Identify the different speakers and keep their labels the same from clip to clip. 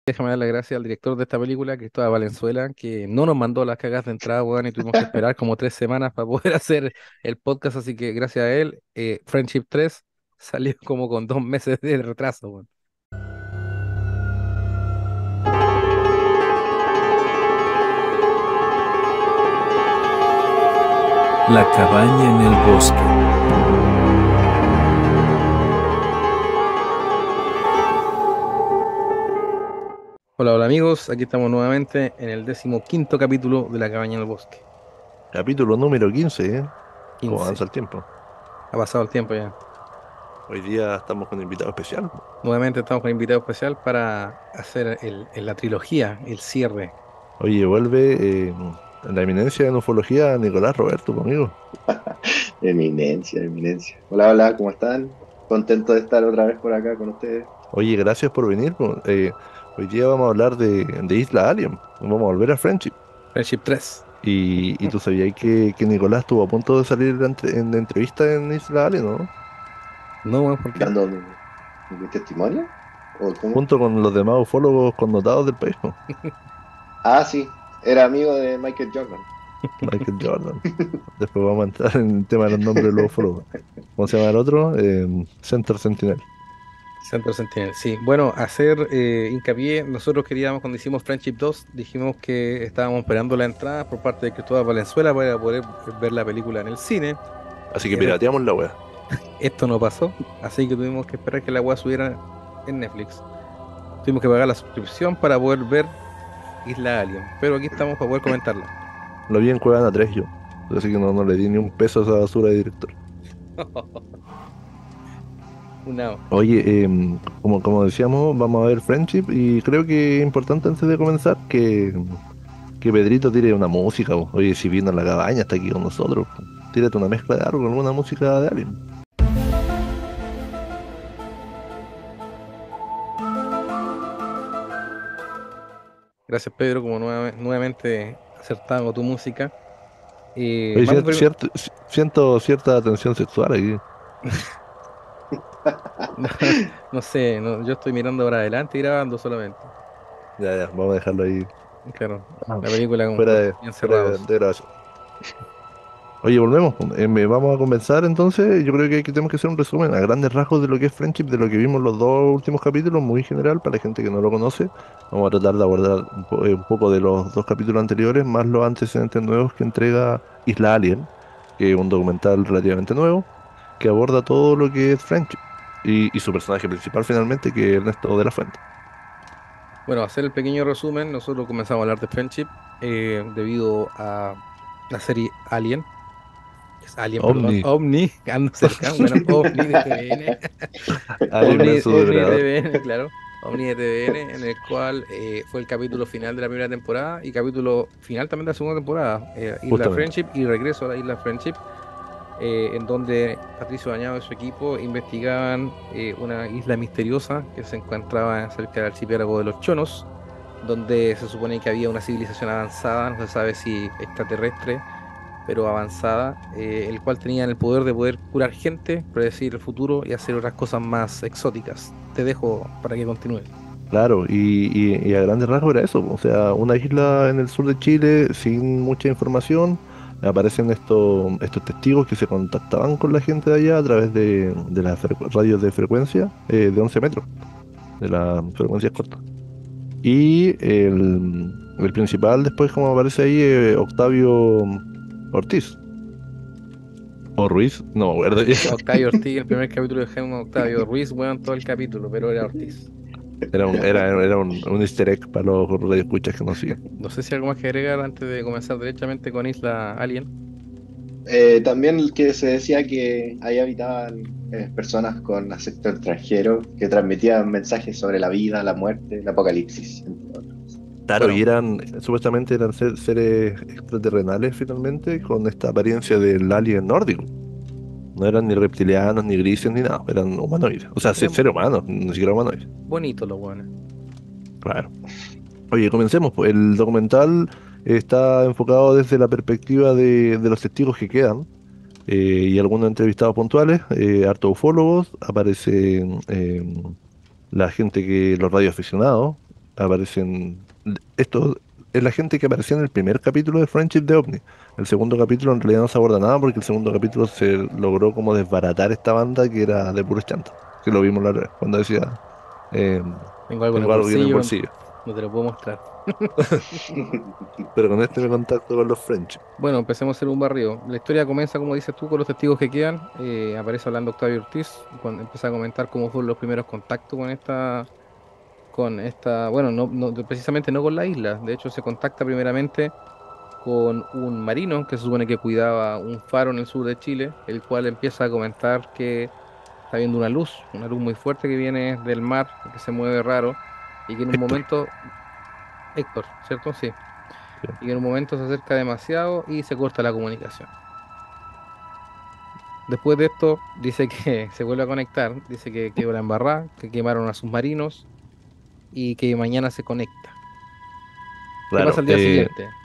Speaker 1: Déjame dar las gracias al director de esta película, Cristóbal Valenzuela, que no nos mandó las cagas de entrada, weón, y tuvimos que esperar como 3 semanas para poder hacer el podcast, así que gracias a él, Friendship 3 salió como con 2 meses de retraso, weón.
Speaker 2: La cabaña en el bosque.
Speaker 1: Hola, hola amigos, aquí estamos nuevamente en el 15º capítulo de La Cabaña en el Bosque.
Speaker 3: Capítulo número 15, ¿eh? ¿Cómo
Speaker 1: 15.
Speaker 3: avanza el tiempo?
Speaker 1: Ha pasado el tiempo ya.
Speaker 3: Hoy día estamos con un invitado especial.
Speaker 1: Nuevamente estamos con un invitado especial para hacer la trilogía, el cierre.
Speaker 3: Oye, vuelve en la eminencia de ufología Nicolás Roberto conmigo.
Speaker 4: Eminencia, eminencia. Hola, hola, ¿cómo están? Contento de estar otra vez por acá con ustedes.
Speaker 3: Oye, gracias por venir. Hoy día vamos a hablar de Isla Alien. Vamos a volver a Friendship.
Speaker 1: Friendship 3.
Speaker 3: Y tú sabías que Nicolás estuvo a punto de salir en la entrevista en Isla Alien, ¿no?
Speaker 1: No, weón, ¿por qué?
Speaker 4: Dando mi testimonio. ¿O cómo?
Speaker 3: Junto con los demás ufólogos connotados del país, ¿no?
Speaker 4: Ah, sí, era amigo de Michael Jordan.
Speaker 3: Michael Jordan. Después vamos a entrar en el tema de los nombres de los ufólogos. ¿Cómo se llama el otro? Center Sentinel.
Speaker 1: Centro Sentinel, sí. Bueno, hacer hincapié, nosotros queríamos, cuando hicimos Friendship 2, dijimos que estábamos esperando la entrada por parte de Cristóbal Valenzuela para poder ver la película en el cine.
Speaker 3: Así que
Speaker 1: En e-
Speaker 3: pirateamos la wea.
Speaker 1: Esto no pasó, así que tuvimos que esperar que la web subiera en Netflix. Tuvimos que pagar la suscripción para poder ver Isla Alien, pero aquí estamos para poder comentarla.
Speaker 3: Lo vi en Cuevana 3 yo. Así que no le di ni un peso a esa basura de director.
Speaker 1: Una,
Speaker 3: Oye, como decíamos, vamos a ver Friendship y creo que es importante antes de comenzar que Pedrito tire una música. Po. Oye, si vino a la cabaña, está aquí con nosotros. Po. Tírate una mezcla de algo, alguna música de alguien.
Speaker 1: gracias Pedro, como nuevamente acertado con tu música.
Speaker 3: Oye,
Speaker 1: Vamos primero.
Speaker 3: siento cierta tensión sexual aquí.
Speaker 1: No, no sé, yo estoy mirando para adelante y grabando solamente.
Speaker 3: Ya, vamos a dejarlo ahí
Speaker 1: Claro,
Speaker 3: ah,
Speaker 1: la película con
Speaker 3: fuera
Speaker 1: los
Speaker 3: de,
Speaker 1: bien
Speaker 3: fuera
Speaker 1: cerrados.
Speaker 3: de grabación. Oye, volvemos. Vamos a comenzar entonces. Yo creo que aquí tenemos que hacer un resumen a grandes rasgos de lo que es Friendship, de lo que vimos los dos últimos capítulos, muy general para la gente que no lo conoce. Vamos a tratar de abordar un poco de los dos capítulos anteriores, más los antecedentes nuevos que entrega Isla Alien, que es un documental relativamente nuevo, que aborda todo lo que es Friendship y su personaje principal finalmente, que es Ernesto de la Fuente.
Speaker 1: Bueno, hacer el pequeño resumen, nosotros comenzamos a hablar de Friendship debido a la serie Alien. Es Alien, perdón,
Speaker 3: Omni,
Speaker 1: Omni, ando cerca, bueno, Omni de TVN.
Speaker 3: Alien versus
Speaker 1: Omni de
Speaker 3: Depredador.
Speaker 1: TVN, claro. Omni de TVN, en el cual fue el capítulo final de la primera temporada y capítulo final también de la segunda temporada, Isla
Speaker 3: Justamente.
Speaker 1: Friendship y regreso a la Isla Friendship, en donde Patricio Bañado y su equipo investigaban una isla misteriosa que se encontraba cerca del archipiélago de los Chonos, donde se supone que había una civilización avanzada, no se sabe si extraterrestre, pero avanzada, el cual tenían el poder de poder curar gente, predecir el futuro y hacer otras cosas más exóticas. Te dejo para que continúes.
Speaker 3: Claro, y a grandes rasgos era eso, o sea, una isla en el sur de Chile sin mucha información, aparecen estos testigos que se contactaban con la gente de allá a través de las radios de frecuencia de 11 metros, de las frecuencias cortas. Y el principal después, como aparece ahí, Octavio Ortiz, o Ruiz, no me acuerdo ya.
Speaker 1: Octavio Ortiz, el primer capítulo de Gema Octavio Ruiz, weón, todo el capítulo, pero era Ortiz.
Speaker 3: Era un easter egg para los radioescuchas que nos siguen.
Speaker 1: No sé si algo más que agregar antes de comenzar derechamente con Isla Alien.
Speaker 4: También el que se decía que ahí habitaban personas con acento extranjero que transmitían mensajes sobre la vida, la muerte, el apocalipsis, entre otros.
Speaker 3: Claro,
Speaker 1: Bueno,
Speaker 3: y supuestamente eran seres extraterrenales finalmente, con esta apariencia del alien nórdico. No eran ni reptilianos, ni grises, ni nada, eran humanoides. O sea,
Speaker 1: eran
Speaker 3: seres humanos, ni siquiera humanoides.
Speaker 1: bonitos los weones.
Speaker 3: Claro. Oye, comencemos, pues. El documental está enfocado desde la perspectiva de los testigos que quedan y algunos entrevistados puntuales, harto ufólogos, aparecen la gente los radioaficionados, aparecen... Esto es la gente que aparecía en el primer capítulo de Friendship de OVNI. El segundo capítulo en realidad no se aborda nada porque el segundo capítulo se logró como desbaratar esta banda que era de puros chantas. Que lo vimos la otra vez, cuando decía, eh,
Speaker 1: Tengo algo en el
Speaker 3: tengo algo aquí en el
Speaker 1: bolsillo,
Speaker 3: bolsillo.
Speaker 1: no te lo puedo mostrar.
Speaker 3: Pero con este me contacto con los Friendship.
Speaker 1: Bueno, empecemos a hacer un barrido. La historia comienza, como dices tú, con los testigos que quedan. Aparece hablando Octavio Ortiz, cuando empieza a comentar cómo fueron los primeros contactos bueno, precisamente no con la isla. De hecho, se contacta primeramente con un marino que se supone que cuidaba un faro en el sur de Chile, el cual empieza a comentar que está viendo una luz muy fuerte que viene del mar, que se mueve raro, y que en un
Speaker 3: Héctor.
Speaker 1: momento, Héctor, ¿cierto? Sí,
Speaker 3: Sí.
Speaker 1: y que en un momento se acerca demasiado y se corta la comunicación. Después de esto, dice que se vuelve a conectar, dice que quedó la embarrada, que quemaron a sus marinos y que mañana se conecta. ¿Qué pasa
Speaker 3: Claro.
Speaker 1: al día siguiente?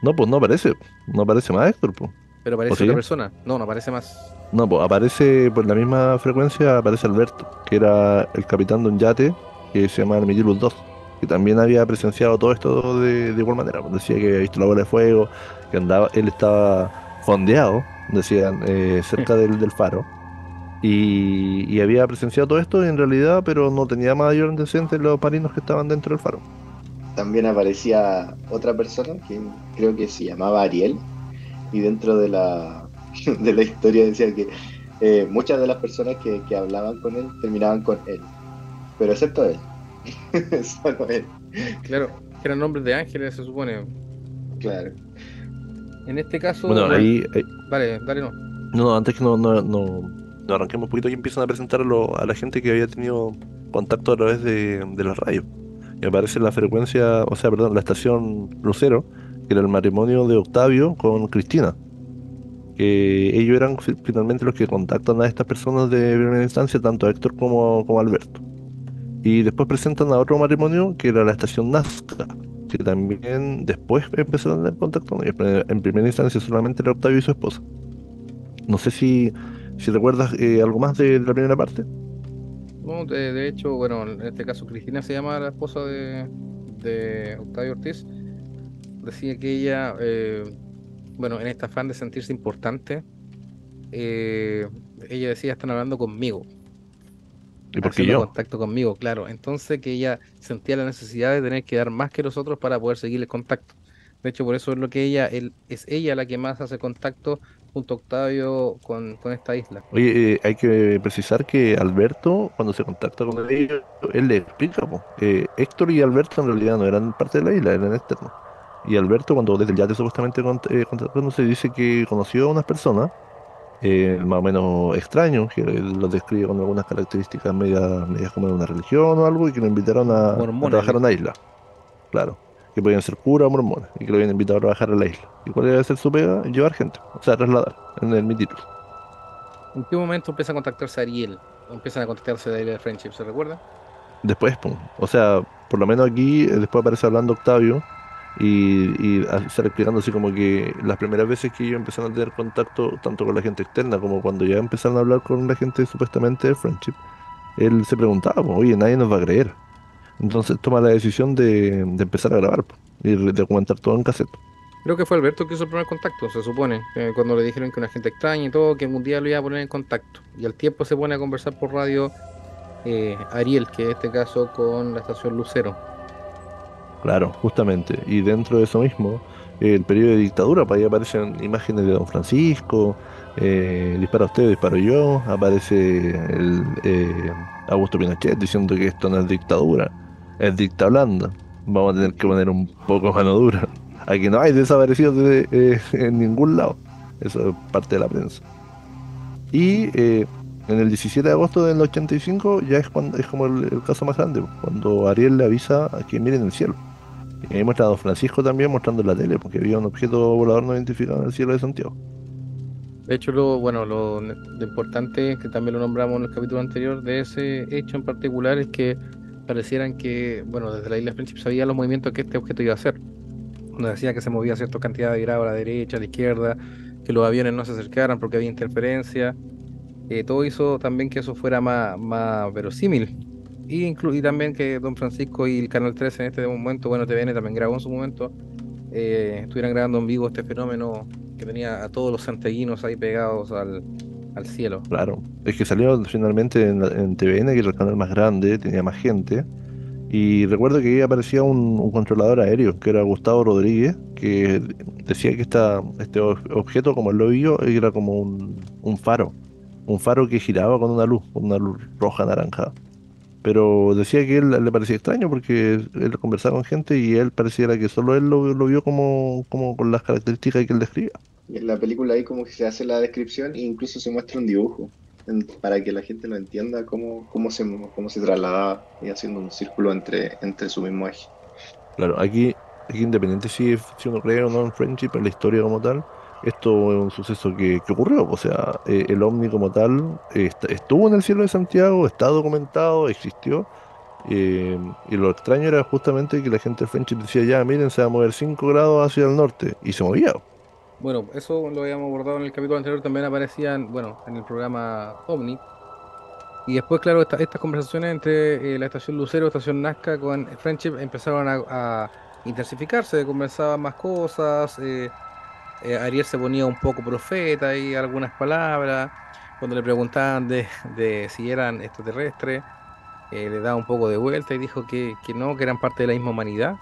Speaker 3: No, pues no aparece. No aparece más Héctor, pues.
Speaker 1: Pero
Speaker 3: ¿O
Speaker 1: aparece otra
Speaker 3: sí?
Speaker 1: persona. No, no aparece más.
Speaker 3: No, pues aparece por la misma frecuencia, aparece Alberto, que era el capitán de un yate que se llama Hermitilus 2, que también había presenciado todo esto de igual manera. Pues decía que había visto la bola de fuego, que andaba, él estaba fondeado, decían, cerca del faro, y había presenciado todo esto en realidad, pero no tenía mayor antecedente los marinos que estaban dentro del faro.
Speaker 4: También aparecía otra persona que creo que se llamaba Ariel, y dentro de de la historia decía que muchas de las personas que hablaban con él terminaban con él, pero excepto él, solo él,
Speaker 1: Claro, que eran nombres de ángeles, se supone.
Speaker 4: claro.
Speaker 1: En este caso,
Speaker 3: Bueno,
Speaker 1: bueno,
Speaker 3: ahí,
Speaker 1: vale, dale no.
Speaker 3: no, no, antes que no arranquemos un poquito y empiezan a presentar a la gente que había tenido contacto a través de la radio. Y aparece la frecuencia, o sea, perdón, la estación Lucero, que era el matrimonio de Octavio con Cristina. Que ellos eran finalmente los que contactan a estas personas de primera instancia, tanto a Héctor como a Alberto. Y después presentan a otro matrimonio que era la estación Nazca, que también después empezaron a tener contacto. Y en primera instancia solamente era Octavio y su esposa. No sé si recuerdas algo más de la primera parte.
Speaker 1: No, de hecho, bueno, en este caso Cristina se llama la esposa de Octavio Ortiz. Decía que ella, bueno, en este afán de sentirse importante, eh, ella decía, están hablando conmigo,
Speaker 3: ¿Y por qué
Speaker 1: haciendo
Speaker 3: yo?
Speaker 1: contacto conmigo, claro. Entonces que ella sentía la necesidad de tener que dar más que los otros para poder seguir el contacto. De hecho, por eso es lo que es ella la que más hace contacto junto a Octavio con esta isla.
Speaker 3: Oye, hay que precisar que Alberto, cuando se contacta con ellos, él le explica, po, Héctor y Alberto en realidad no eran parte de la isla, eran externos. Y Alberto, cuando desde el yate supuestamente contactándose, dice que conoció a unas personas más o menos extraños, que los describe con algunas características medias como de una religión o algo, y que lo invitaron a
Speaker 1: Mormones,
Speaker 3: trabajar en la
Speaker 1: dijo.
Speaker 3: isla, claro. Que podían ser curas o mormones, y que lo habían invitado a trabajar en la isla. ¿Y cuál iba a ser su pega? Llevar gente, o sea, trasladar, en el mi título.
Speaker 1: ¿En qué momento empieza a contactarse Ariel? ¿O empiezan a contactarse de Ariel Friendship? ¿Se recuerda?
Speaker 3: Después, pum. O sea, por lo menos aquí, después aparece hablando Octavio estar explicando así como que las primeras veces que ellos empezaron a tener contacto tanto con la gente externa como cuando ya empezaron a hablar con la gente supuestamente de Friendship, él se preguntaba, pues, oye, nadie nos va a creer. Entonces toma la decisión de empezar a grabar po, y de documentar todo en cassette.
Speaker 1: Creo que fue Alberto que hizo el primer contacto, se supone, cuando le dijeron que una gente extraña y todo, que un día lo iba a poner en contacto. Y al tiempo se pone a conversar por radio Ariel, que en este caso con la estación Lucero.
Speaker 3: Claro, justamente. Y dentro de eso mismo, el periodo de dictadura, pues ahí aparecen imágenes de Don Francisco, dispara usted, disparo yo, aparece Augusto Pinochet diciendo que esto no es dictadura, es dicta blanda. Vamos a tener que poner un poco mano dura. Aquí no hay desaparecidos en ningún lado. Eso es parte de la prensa. Y en el 17 de agosto del 85 ya es cuando es como el caso más grande, pues, cuando Ariel le avisa a que miren el cielo. Y ahí muestra a Don Francisco también mostrando en la tele, porque había un objeto volador no identificado en el cielo de Santiago.
Speaker 1: De hecho, lo importante, que también lo nombramos en el capítulo anterior, de ese hecho en particular es que parecieran que, bueno, desde la isla Friendship sabía los movimientos que este objeto iba a hacer. Nos decía que se movía a cierta cantidad de grados a la derecha, a la izquierda, que los aviones no se acercaran porque había interferencia. Todo hizo también que eso fuera más verosímil. Y también que Don Francisco y el Canal 13 en este momento, bueno, TVN también grabó en su momento, estuvieran grabando en vivo este fenómeno que tenía a todos los santiaguinos ahí pegados al cielo.
Speaker 3: Claro, es que salió finalmente en TVN, que era el canal más grande, tenía más gente. Y recuerdo que ahí aparecía un controlador aéreo, que era Gustavo Rodríguez, que decía que este objeto, como él lo vio, era como un faro que giraba con una luz roja naranja. Pero decía que él le parecía extraño porque él conversaba con gente y él pareciera que solo él lo vio como con las características que él describía.
Speaker 4: Y en la película ahí como que se hace la descripción e incluso se muestra un dibujo para que la gente lo entienda cómo se trasladaba y haciendo un círculo entre su mismo eje.
Speaker 3: Claro, aquí independiente si uno cree o no en Friendship, en la historia como tal, esto es un suceso que ocurrió. O sea, el ovni como tal estuvo en el cielo de Santiago, está documentado, existió. Y lo extraño era justamente que la gente de Friendship decía, ya, miren, se va a mover 5 grados hacia el norte. Y se movía.
Speaker 1: Bueno, eso lo habíamos abordado en el capítulo anterior, también aparecían, bueno, en el programa OVNI. Y después, claro, estas conversaciones entre la estación Lucero, estación Nazca con Friendship empezaron a intensificarse, conversaban más cosas, Ariel se ponía un poco profeta y algunas palabras, cuando le preguntaban de si eran extraterrestres, le daba un poco de vuelta y dijo que no, que eran parte de la misma humanidad,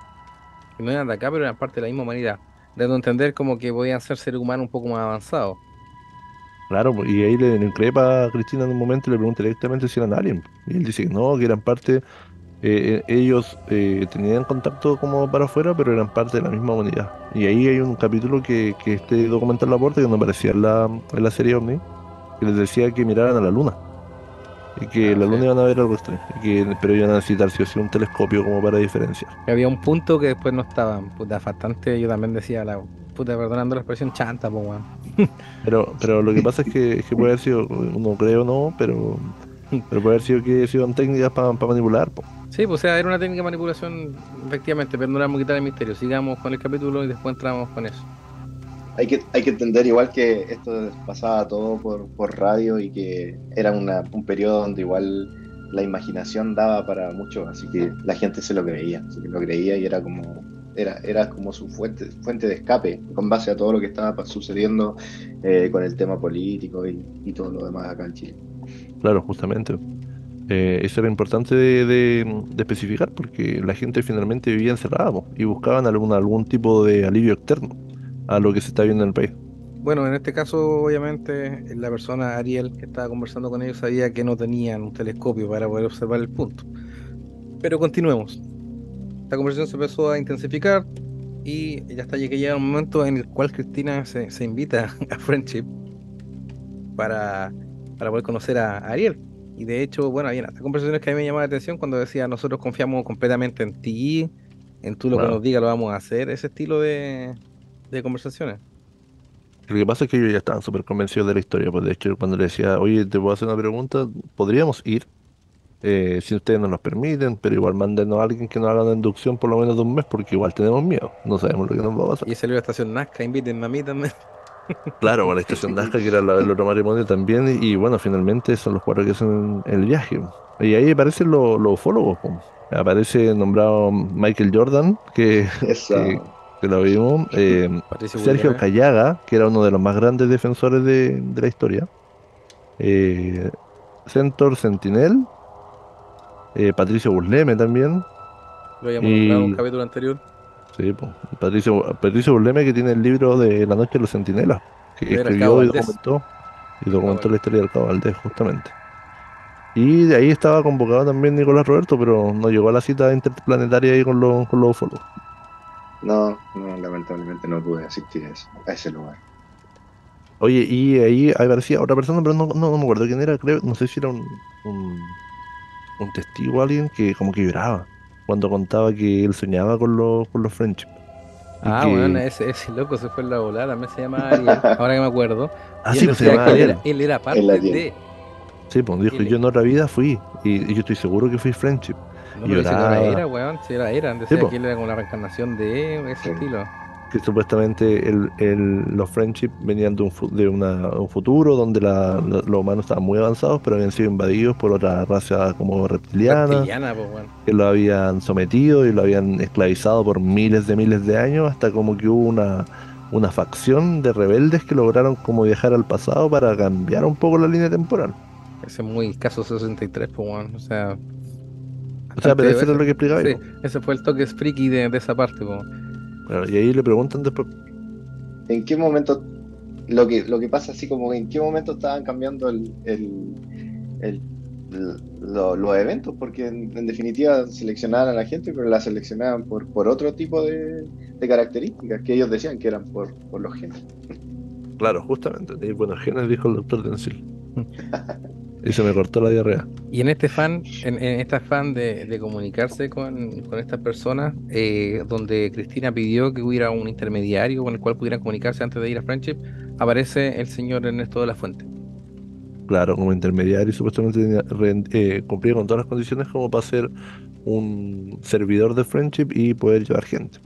Speaker 1: que no eran de acá, pero eran parte de la misma humanidad, dando a entender como que podían ser seres humanos un poco más avanzados.
Speaker 3: Claro, y ahí le increpa a Cristina en un momento y le pregunta directamente si eran aliens. Y él dice que no, que eran parte, ellos tenían contacto como para afuera, pero eran parte de la misma humanidad. Y ahí hay un capítulo que este documental lo aporta, que no aparecía en la serie OVNI, que les decía que miraran a la luna. Y que
Speaker 1: Claro,
Speaker 3: la
Speaker 1: sí.
Speaker 3: luna iban a ver algo extraño. Pero iban a necesitar sí o sí un telescopio como para diferenciar.
Speaker 1: Que había un punto que después no estaban, puta, bastante, yo también decía, la puta, perdonando la expresión chanta, pues, weón.
Speaker 3: Pero lo que pasa es que puede haber sido, uno cree o no, pero puede haber sido que sido técnicas para manipular, po.
Speaker 1: Sí, pues, o sea, era una técnica de manipulación, efectivamente, pero no le vamos a quitar el misterio. Sigamos con el capítulo y después entramos con eso.
Speaker 4: Hay que entender igual que esto pasaba todo por radio y que era un periodo donde igual la imaginación daba para mucho, así que la gente se lo creía, así que lo creía y era como su fuente de escape con base a todo lo que estaba sucediendo con el tema político y todo lo demás acá en Chile.
Speaker 3: Claro, justamente. Eso era importante de especificar porque la gente finalmente vivía encerrada, po, y buscaban algún tipo de alivio externo a lo que se está viendo en el país.
Speaker 1: Bueno, en este caso, obviamente, la persona Ariel que estaba conversando con ellos sabía que no tenían un telescopio para poder observar el punto. Pero continuemos. La conversación se empezó a intensificar y ya hasta que llega un momento en el cual Cristina se invita a Friendship para, para poder conocer a Ariel. Y de hecho, bueno, había hasta conversaciones que a mí me llamaban la atención cuando decía, nosotros confiamos completamente en ti, en tú lo que nos
Speaker 3: Claro.
Speaker 1: diga lo vamos a hacer, ese estilo de conversaciones.
Speaker 3: Lo que pasa es que ellos ya estaban súper convencidos de la historia, pues de hecho cuando le decía, oye, te puedo hacer una pregunta, podríamos ir, si ustedes nos lo permiten, pero igual mándenos a alguien que nos haga una inducción por lo menos de un mes, porque igual tenemos miedo, no sabemos lo que nos va a pasar.
Speaker 1: Y salió la estación Nazca, invítenme a mí también.
Speaker 3: Claro, con la estación Nazca, que era el otro matrimonio también, y bueno, finalmente son los cuatro que hacen el viaje. Y ahí aparecen los ufólogos, po. Aparece nombrado Michael Jordan, que,
Speaker 4: Esa,
Speaker 3: que lo vimos,
Speaker 1: Patricio
Speaker 3: Sergio
Speaker 1: Williams.
Speaker 3: Callaga, que era uno de los más grandes defensores de la historia, eh, Centor Sentinel, Patricio Burleme también,
Speaker 1: Lo habíamos nombrado en un
Speaker 3: y
Speaker 1: capítulo anterior.
Speaker 3: sí, po, Patricio Burleme, que tiene el libro de La Noche de los Centinelas, que
Speaker 1: Era el Cabo
Speaker 3: escribió
Speaker 1: Valdés.
Speaker 3: y
Speaker 1: El Cabo
Speaker 3: documentó la
Speaker 1: Valdés.
Speaker 3: historia del Cabo Valdés, justamente. Y de ahí estaba convocado también Nicolás Roberto, pero no llegó a la cita interplanetaria ahí con los ufólogos.
Speaker 4: no, no, lamentablemente no pude asistir a ese lugar.
Speaker 3: Oye, y ahí aparecía otra persona, pero no me acuerdo quién era, creo, no sé si era un testigo, alguien que como que lloraba cuando contaba que él soñaba con los Friendship. Y
Speaker 1: Ah, bueno,
Speaker 3: que,
Speaker 1: ese loco se fue en la volada, también se llama Ariel, ahora que me acuerdo.
Speaker 3: ah,
Speaker 1: Y él
Speaker 3: sí, pues se
Speaker 1: decía
Speaker 3: llamaba
Speaker 1: que
Speaker 3: Ariel.
Speaker 1: él era
Speaker 4: Él la
Speaker 1: parte
Speaker 4: tiene.
Speaker 1: de.
Speaker 3: Sí, pues dijo,
Speaker 1: Él,
Speaker 3: yo en otra vida fui, y yo estoy seguro que fui Friendship.
Speaker 1: no,
Speaker 3: Y
Speaker 1: pero dice que ahora
Speaker 3: lloraba.
Speaker 1: era, weón. Si era,
Speaker 3: Sí,
Speaker 1: decía
Speaker 3: pues,
Speaker 1: que él era como la reencarnación de ese
Speaker 4: Sí.
Speaker 1: estilo.
Speaker 3: que supuestamente los friendship venían de un futuro donde los humanos estaban muy avanzados, pero habían sido invadidos por otra raza como reptiliana,
Speaker 1: Reptiliana, pues, bueno.
Speaker 3: que lo habían sometido y lo habían esclavizado por miles de años, hasta como que hubo una facción de rebeldes que lograron como viajar al pasado para cambiar un poco la línea temporal.
Speaker 1: Ese es muy caso 63, pues, bueno. O sea,
Speaker 3: O sea, pero
Speaker 1: bastante.
Speaker 3: eso era lo que explicaba
Speaker 1: Sí,
Speaker 3: yo.
Speaker 1: ese fue el toque friki de esa parte, pues.
Speaker 3: Claro, y ahí le preguntan después,
Speaker 4: ¿En qué momento, lo que pasa así como en qué momento estaban cambiando el- los eventos? Porque en definitiva seleccionaban a la gente, pero la seleccionaban por otro tipo de características que ellos decían que eran por los genes.
Speaker 3: claro, justamente, tenéis buenos genes, dijo el doctor Denzil. Y se me cortó la diarrea.
Speaker 1: Y en este afán de comunicarse con estas personas, donde Cristina pidió que hubiera un intermediario con el cual pudieran comunicarse antes de ir a Friendship, aparece el señor Ernesto de la Fuente.
Speaker 3: Claro, como intermediario, supuestamente cumplía con todas las condiciones como para ser un servidor de friendship y poder llevar gente.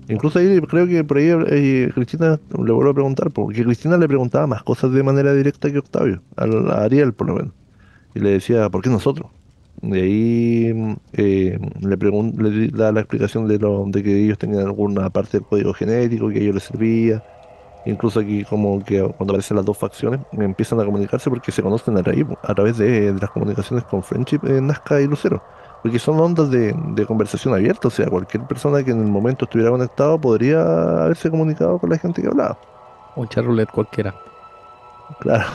Speaker 3: Incluso ahí creo que por ahí Cristina le vuelvo a preguntar, porque Cristina le preguntaba más cosas de manera directa que Octavio, a Ariel por lo menos. Y le decía, ¿por qué nosotros? Y ahí da la explicación de que ellos tenían alguna parte del código genético que a ellos les servía. Incluso aquí como que cuando aparecen las dos facciones empiezan a comunicarse porque se conocen a través de las comunicaciones con Friendship, Nazca y Lucero. Porque son ondas de conversación abierta, o sea, cualquier persona que en el momento estuviera conectado podría haberse comunicado con la gente que hablaba.
Speaker 1: Un charroulette cualquiera.
Speaker 3: Claro.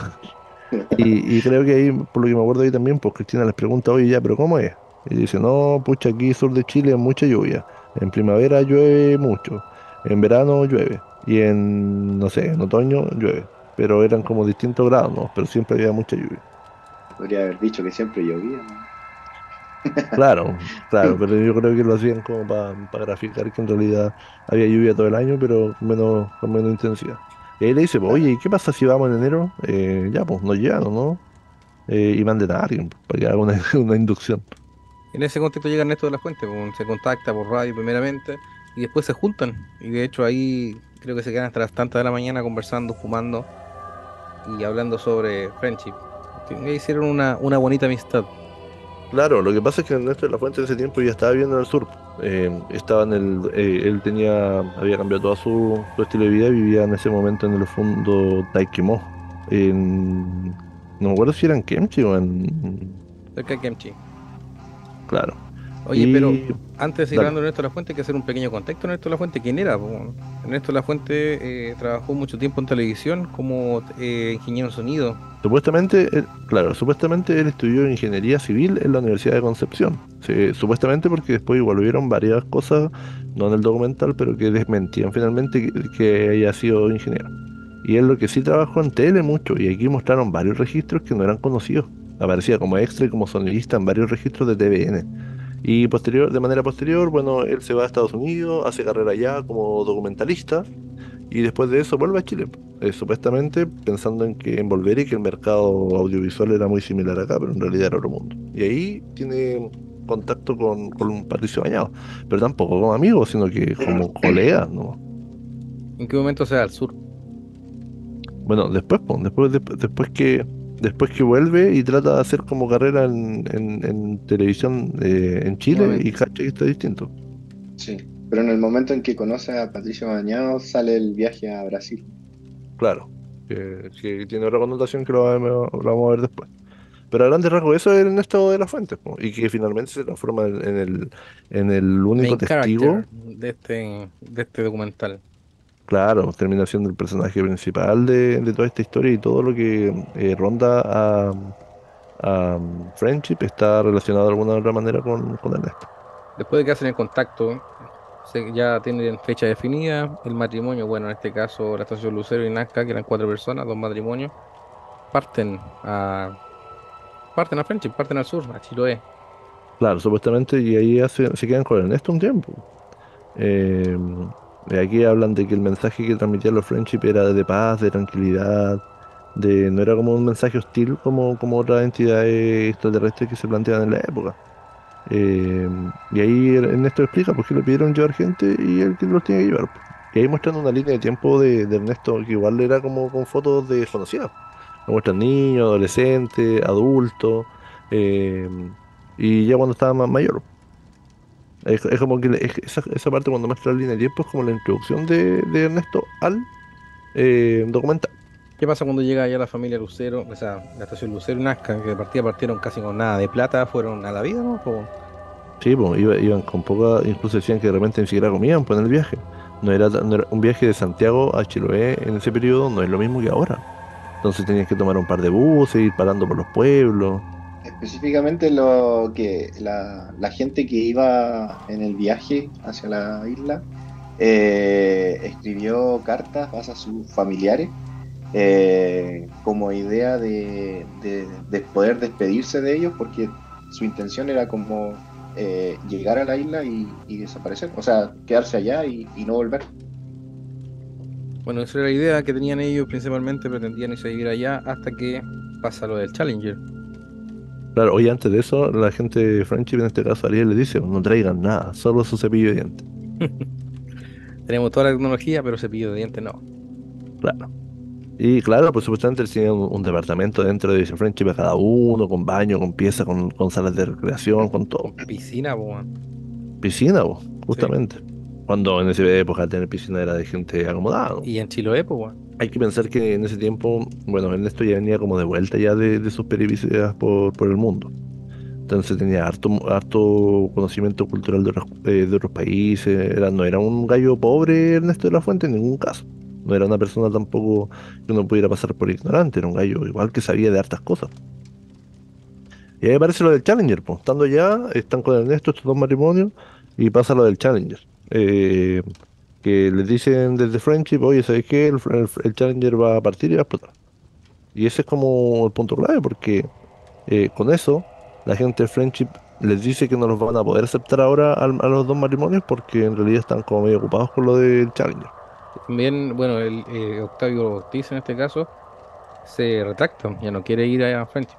Speaker 3: Y creo que ahí, por lo que me acuerdo ahí también, pues Cristina les pregunta, oye, ya, pero ¿cómo es? Y dice, no, pucha, aquí sur de Chile hay mucha lluvia. En primavera llueve mucho. En verano llueve. Y en, no sé, en otoño llueve. Pero eran como distintos grados, ¿no? Pero siempre había mucha lluvia.
Speaker 4: Podría haber dicho que siempre llovía, ¿no?
Speaker 3: Claro, claro, pero yo creo que lo hacían como para graficar que en realidad había lluvia todo el año, pero con menos intensidad. Y ahí le dice, pues, oye,
Speaker 4: Claro.
Speaker 3: ¿y qué pasa si vamos en enero? Ya, pues, nos llevan, ¿no? Y manden a alguien pues, para que haga una, una inducción.
Speaker 1: En ese contexto llega Ernesto de la Fuente, pues, se contacta por radio primeramente y después se juntan. Y de hecho ahí creo que se quedan hasta las tantas de la mañana conversando, fumando y hablando sobre Friendship. Que hicieron una bonita amistad.
Speaker 3: Claro, lo que pasa es que Ernesto de la Fuente en ese tiempo ya estaba viviendo en el sur. Estaba él había cambiado todo su estilo de vida y vivía en ese momento en el fondo Taikimó. En, no me acuerdo si era en Kemchi o en...
Speaker 1: Cerca de Kemchi.
Speaker 3: Claro.
Speaker 1: Oye, pero
Speaker 3: Y
Speaker 1: antes de seguir
Speaker 3: dale.
Speaker 1: hablando de Ernesto de la Fuente, hay que hacer un pequeño contexto. Ernesto de la Fuente, ¿quién era, po? Ernesto de la Fuente trabajó mucho tiempo en televisión como ingeniero en sonido.
Speaker 3: Supuestamente él estudió ingeniería civil en la Universidad de Concepción. Sí, supuestamente porque después igual hubieron varias cosas, no en el documental, pero que desmentían finalmente que haya sido ingeniero. Y él lo que sí trabajó en tele mucho, y aquí mostraron varios registros que no eran conocidos. Aparecía como extra y como sonidista en varios registros de TVN. Y de manera posterior, bueno, él se va a Estados Unidos, hace carrera allá como documentalista, y después de eso vuelve a Chile, supuestamente pensando en volver y que el mercado audiovisual era muy similar acá, pero en realidad era otro mundo. Y ahí tiene contacto con Patricio Bañado, pero tampoco como amigo, sino que como colega, ¿no?
Speaker 1: ¿En qué momento se va al sur?
Speaker 3: Bueno, después que vuelve y trata de hacer como carrera en televisión en Chile y
Speaker 1: Nuevamente.
Speaker 3: cacha que está distinto.
Speaker 4: Sí. Pero en el momento en que conoce a Patricio Bañado, sale el viaje a Brasil.
Speaker 3: Claro, que tiene otra connotación que lo vamos a ver después. Pero a grandes rasgos, eso es Ernesto de la Fuente, po, y que finalmente se transforma en el único
Speaker 1: Main
Speaker 3: testigo,
Speaker 1: character de este documental.
Speaker 3: claro, termina siendo el personaje principal de toda esta historia y todo lo que ronda a Friendship está relacionado de alguna u otra manera con Ernesto.
Speaker 1: Después de que hacen el contacto, ya tienen fecha definida, el matrimonio, bueno, en este caso la estación Lucero y Nazca, que eran cuatro personas, dos matrimonios, parten a, parten a Friendship, parten al sur, a Chiloé.
Speaker 3: Claro, supuestamente, y ahí se quedan con Ernesto un tiempo. Eh, y aquí hablan de que el mensaje que transmitía los Friendship era de paz, de tranquilidad, no era como un mensaje hostil como otras entidades extraterrestres que se planteaban en la época. Y ahí Ernesto explica por qué le pidieron llevar gente y él que los tiene que llevar, po. Y ahí muestran una línea de tiempo de Ernesto que igual era como con fotos de desconocidas. Lo muestran niños, adolescentes, adultos, eh, y ya cuando estaba más mayor. Es como que esa parte cuando muestra la línea de tiempo es como la introducción de Ernesto al documental.
Speaker 1: ¿Qué pasa cuando llega ya la familia Lucero, o sea, la estación Lucero y Nazca, que de partida partieron casi con nada de plata, fueron a la vida, ¿no?
Speaker 3: Sí, pues iban con poca, incluso decían que de repente ni siquiera comían pues, en el viaje. No era un viaje de Santiago a Chiloé en ese periodo, no es lo mismo que ahora. Entonces tenías que tomar un par de buses, ir parando por los pueblos.
Speaker 4: Específicamente lo que la gente que iba en el viaje hacia la isla escribió cartas a sus familiares como idea de poder despedirse de ellos porque su intención era como llegar a la isla y desaparecer, o sea, quedarse allá y no volver.
Speaker 1: Bueno, esa era la idea que tenían ellos principalmente, pretendían irse a vivir allá hasta que pasa lo del Challenger.
Speaker 3: Claro, hoy antes de eso, la gente de Friendship, en este caso Ariel, le dice, no traigan nada, solo su cepillo de dientes.
Speaker 1: Tenemos toda la tecnología, pero cepillo de dientes no.
Speaker 3: Claro. Y claro, pues supuestamente él tenía un departamento dentro de ese Friendship a cada uno, con baño, con pieza, con salas de recreación, con todo.
Speaker 1: Con piscina, po, weón.
Speaker 3: Piscina, po,
Speaker 1: Sí.
Speaker 3: justamente. Cuando en esa época tener piscina era de gente acomodada, ¿no?
Speaker 1: Y en Chiloé, pues, weón.
Speaker 3: Hay que pensar que en ese tiempo, bueno, Ernesto ya venía como de vuelta ya de sus peripecias por el mundo. Entonces tenía harto conocimiento cultural de otros países. No era un gallo pobre Ernesto de la Fuente en ningún caso. No era una persona tampoco que uno pudiera pasar por ignorante. Era un gallo igual que sabía de hartas cosas. Y ahí aparece lo del Challenger, pues. Estando ya, están con Ernesto estos dos matrimonios y pasa lo del Challenger. Eh, que les dicen desde Friendship, oye, ¿sabes qué? El Challenger va a partir y va a explotar. Y ese es como el punto clave, porque con eso la gente de Friendship les dice que no los van a poder aceptar ahora a los dos matrimonios porque en realidad están como medio ocupados con lo del Challenger.
Speaker 1: También, bueno, el Octavio Ortiz en este caso se retracta, ya no quiere ir a Friendship.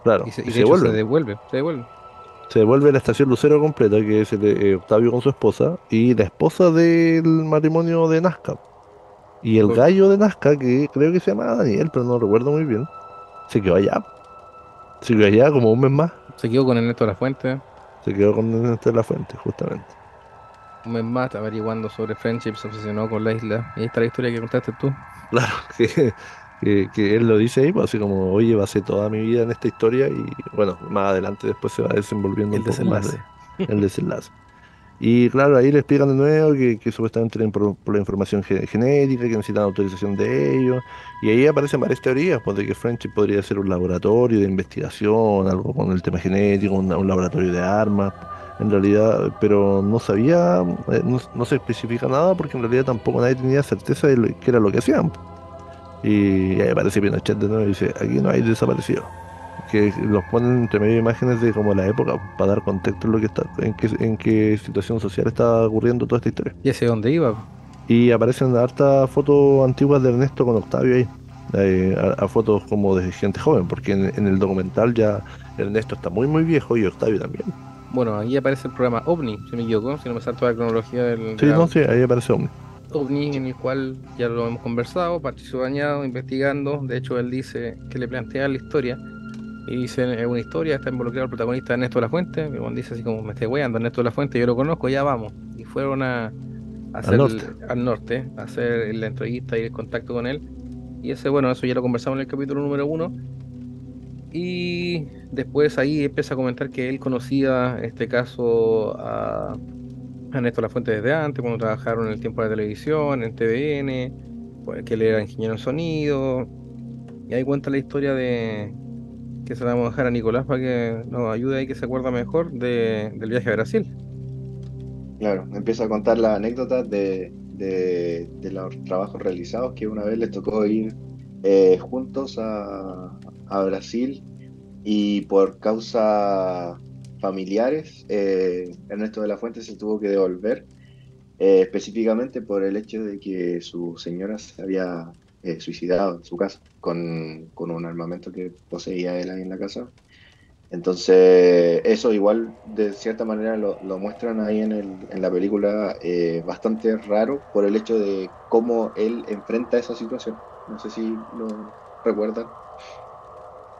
Speaker 3: Claro,
Speaker 1: Y
Speaker 3: y
Speaker 1: de
Speaker 3: se
Speaker 1: hecho
Speaker 3: vuelven.
Speaker 1: se devuelve.
Speaker 3: Se devuelve la estación Lucero completa, que es el de, Octavio con su esposa, y la esposa del matrimonio de Nazca. Y el
Speaker 1: Por-
Speaker 3: gallo de Nazca, que creo que se llama Daniel, pero no recuerdo muy bien, se quedó allá. Se quedó allá como un mes más.
Speaker 1: Se quedó con Ernesto de la Fuente,
Speaker 3: Se quedó con Ernesto de la Fuente, justamente.
Speaker 1: un mes más averiguando sobre Friendship, se obsesionó con la isla. Y ahí está la historia que contaste tú,
Speaker 3: Claro, que él lo dice ahí, pues así como, oye, pasé toda mi vida en esta historia y bueno, más adelante después se va desenvolviendo
Speaker 1: el
Speaker 3: un poco más
Speaker 1: desenlace.
Speaker 3: el desenlace. Y claro, ahí le explican de nuevo que supuestamente era por la información genética, que necesitan autorización de ellos. Y ahí aparecen varias teorías, pues de que Friendship podría ser un laboratorio de investigación, algo con el tema genético, un laboratorio de armas, en realidad, pero no sabía, no se especifica nada porque en realidad tampoco nadie tenía certeza de qué era lo que hacían. Y ahí aparece Pinochet de nuevo y dice, aquí no hay desaparecidos. Que los ponen entre medio de imágenes de como la época, para dar contexto en lo que está, en qué situación social está ocurriendo toda esta historia.
Speaker 1: Y ese dónde iba.
Speaker 3: Y aparecen hartas fotos antiguas de Ernesto con Octavio ahí. A fotos como de gente joven, porque en el documental ya Ernesto está muy muy viejo y Octavio también.
Speaker 1: Bueno, ahí aparece el programa OVNI, si me equivoco, si no me salto la cronología de
Speaker 3: Sí, no,
Speaker 1: la
Speaker 3: sí, ahí aparece Omni.
Speaker 1: OVNI, en el cual ya lo hemos conversado, Patricio Bañado investigando. De hecho, él dice que le plantea la historia. Y dice, es una historia, está involucrado el protagonista Ernesto de la Fuente. Y Juan dice así como, me estoy weando, Ernesto de la Fuente, yo lo conozco, ya vamos. Y fueron a
Speaker 3: Al
Speaker 1: hacer
Speaker 3: norte.
Speaker 1: al norte, a hacer la entrevista y el contacto con él. Y ese, bueno, eso ya lo conversamos en el capítulo número uno. Y después ahí empieza a comentar que él conocía este caso a Ernesto Lafuente desde antes, cuando trabajaron en el tiempo de la televisión, en TVN, pues, que él era ingeniero en sonido. Y ahí cuenta la historia de que se la vamos a dejar a Nicolás para que nos ayude ahí, que se acuerda mejor del viaje a Brasil.
Speaker 4: Claro, empieza a contar las anécdotas de los trabajos realizados, que una vez les tocó ir juntos a Brasil y por causas familiares, Ernesto de la Fuente se tuvo que devolver, específicamente por el hecho de que su señora se había suicidado en su casa con un armamento que poseía él ahí en la casa. Entonces, eso igual de cierta manera lo muestran ahí en la película, bastante raro por el hecho de cómo él enfrenta esa situación. No sé si lo recuerdan.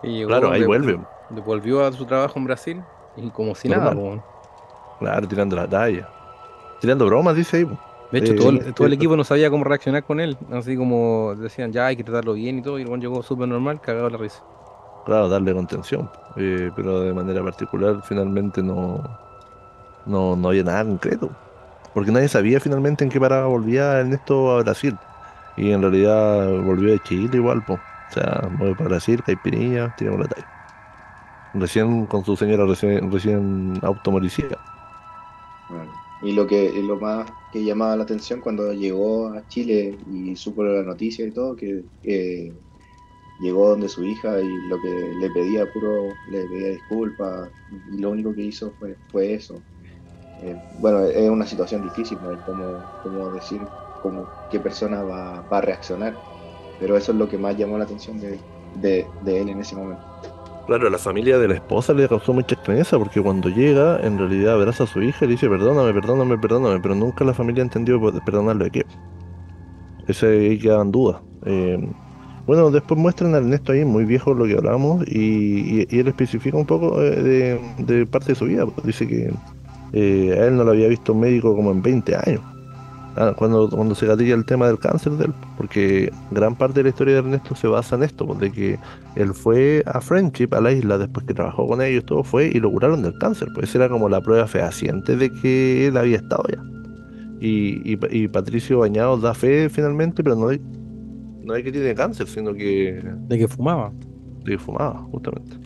Speaker 1: Y
Speaker 3: Claro,
Speaker 1: llegó,
Speaker 3: ahí vuelve,
Speaker 1: devolvió a su trabajo en Brasil y como si nada,
Speaker 3: normal.
Speaker 1: po.
Speaker 3: Claro, tirando la talla. Tirando bromas, dice ahí, po.
Speaker 1: De hecho, todo el
Speaker 3: Directo.
Speaker 1: equipo no sabía cómo reaccionar con él. Así como decían, ya hay que tratarlo bien y todo. Y el weón llegó súper normal, cagado de la risa.
Speaker 3: Claro, darle contención. Pero de manera particular, finalmente no había nada concreto. Porque nadie sabía finalmente en qué parada volvía Ernesto a Brasil. Y en realidad volvió de Chile igual, pues. O sea, vuelve para Brasil, caipirinha, tiramos la talla. Recién con su señora recién automolicida.
Speaker 4: Bueno, y lo más que llamaba la atención cuando llegó a Chile y supo la noticia y todo, que llegó donde su hija y lo que le pedía disculpas, y lo único que hizo fue eso. Bueno, es una situación difícil, ¿no? Y cómo decir qué persona va a reaccionar, pero eso es lo que más llamó la atención de él en ese momento.
Speaker 3: Claro, a la familia de la esposa le causó mucha extrañeza porque cuando llega, en realidad abraza a su hija y le dice perdóname, perdóname, perdóname, pero nunca la familia entendió perdonarlo de qué. Ese ahí quedaban dudas. Bueno, después muestran a Ernesto ahí muy viejo, lo que hablamos, y él especifica un poco de parte de su vida, pues. Dice que a él no lo había visto un médico como en 20 años. Cuando se gatilla el tema del cáncer de él, porque gran parte de la historia de Ernesto se basa en esto, pues, de que él fue a Friendship, a la isla, después que trabajó con ellos, todo fue y lo curaron del cáncer, pues esa era como la prueba fehaciente de que él había estado ya. Y Patricio Bañados da fe finalmente, pero no hay que tiene cáncer, sino que
Speaker 1: De que fumaba.
Speaker 3: de que fumaba, justamente.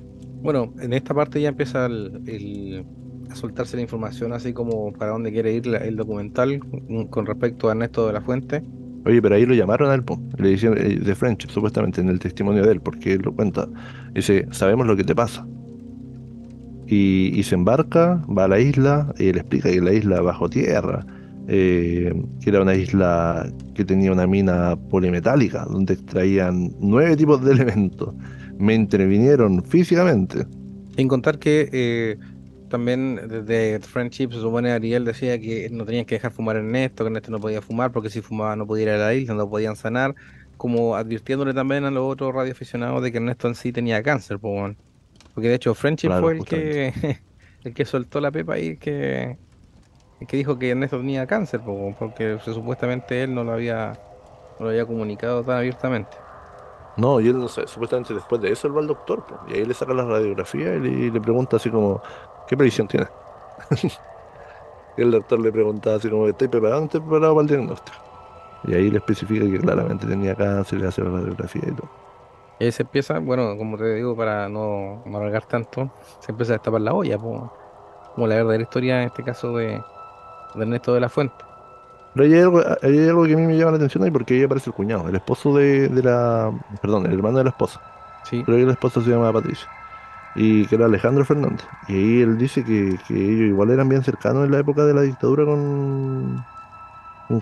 Speaker 1: Bueno, en esta parte ya empieza a soltarse la información, así como para dónde quiere ir el documental con respecto a Ernesto de la Fuente.
Speaker 3: Oye, pero ahí lo llamaron a él, po, le dicen de Friendship, supuestamente, en el testimonio de él, porque él lo cuenta. Dice, sabemos lo que te pasa. Y se embarca, va a la isla, y él explica que la isla bajo tierra, que era una isla que tenía una mina polimetálica, donde extraían 9 tipos de elementos. Me intervinieron físicamente.
Speaker 1: Sin contar que también desde Friendship se supone Ariel decía que no tenían que dejar fumar a Ernesto, que Ernesto no podía fumar porque si fumaba no podía ir a la isla, no podían sanar, como advirtiéndole también a los otros radioaficionados de que Ernesto en sí tenía cáncer, po, weón. Porque de hecho Friendship
Speaker 3: Claro,
Speaker 1: fue el
Speaker 3: justamente.
Speaker 1: que el que soltó la pepa ahí, el que dijo que Ernesto tenía cáncer, po, weón, porque supuestamente él no lo había comunicado tan abiertamente.
Speaker 3: No, y él no sé, supuestamente después de eso él va al doctor, po, y ahí le saca la radiografía y le pregunta así como, ¿qué previsión tiene? Y el doctor le pregunta así como, ¿estás preparado? ¿Estás preparado para el diagnóstico? Y ahí le especifica que claramente tenía cáncer, le hace la radiografía y todo.
Speaker 1: Y ahí se empieza, bueno, como te digo, para no alargar tanto, se empieza a destapar la olla, po, como la verdadera historia en este caso de Ernesto de la Fuente.
Speaker 3: Pero hay algo que a mí me llama la atención ahí porque ahí aparece el cuñado, el esposo perdón, el hermano de la esposa.
Speaker 1: Sí,
Speaker 3: Creo que la esposa se llama Patricia. Y que era Alejandro Fernández. Y ahí él dice que ellos igual eran bien cercanos en la época de la dictadura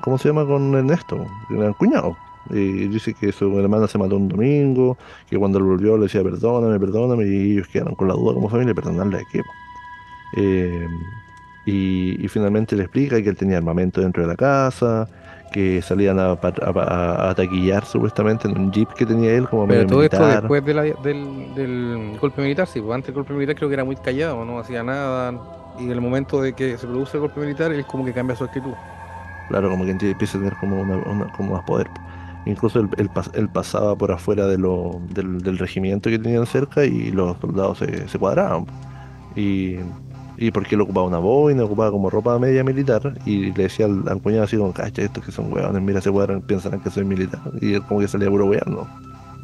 Speaker 3: ¿cómo se llama? Con Ernesto, que eran cuñados. Y dice que su hermana se mató un domingo, que cuando él volvió le decía perdóname, perdóname, y ellos quedaron con la duda como familia, perdonarle a qué, po. Eh, y finalmente le explica que él tenía armamento dentro de la casa, que salían a taquillar supuestamente en un jeep que tenía él como
Speaker 1: pero
Speaker 3: medio
Speaker 1: todo esto
Speaker 3: militar.
Speaker 1: después del golpe militar, sí, pues antes del golpe militar creo que era muy callado, no hacía nada, y en el momento de que se produce el golpe militar, él como que cambia su actitud.
Speaker 3: Claro, como que empieza a tener como más poder. Incluso él pasaba por afuera del regimiento que tenían cerca y los soldados se cuadraban. Y, y porque él ocupaba una boina, ocupaba como ropa media militar y le decía al cuñado así como, cacha, estos que son hueones, mira, se cuadran, piensan que soy militar. Y él como que salía puro hueando.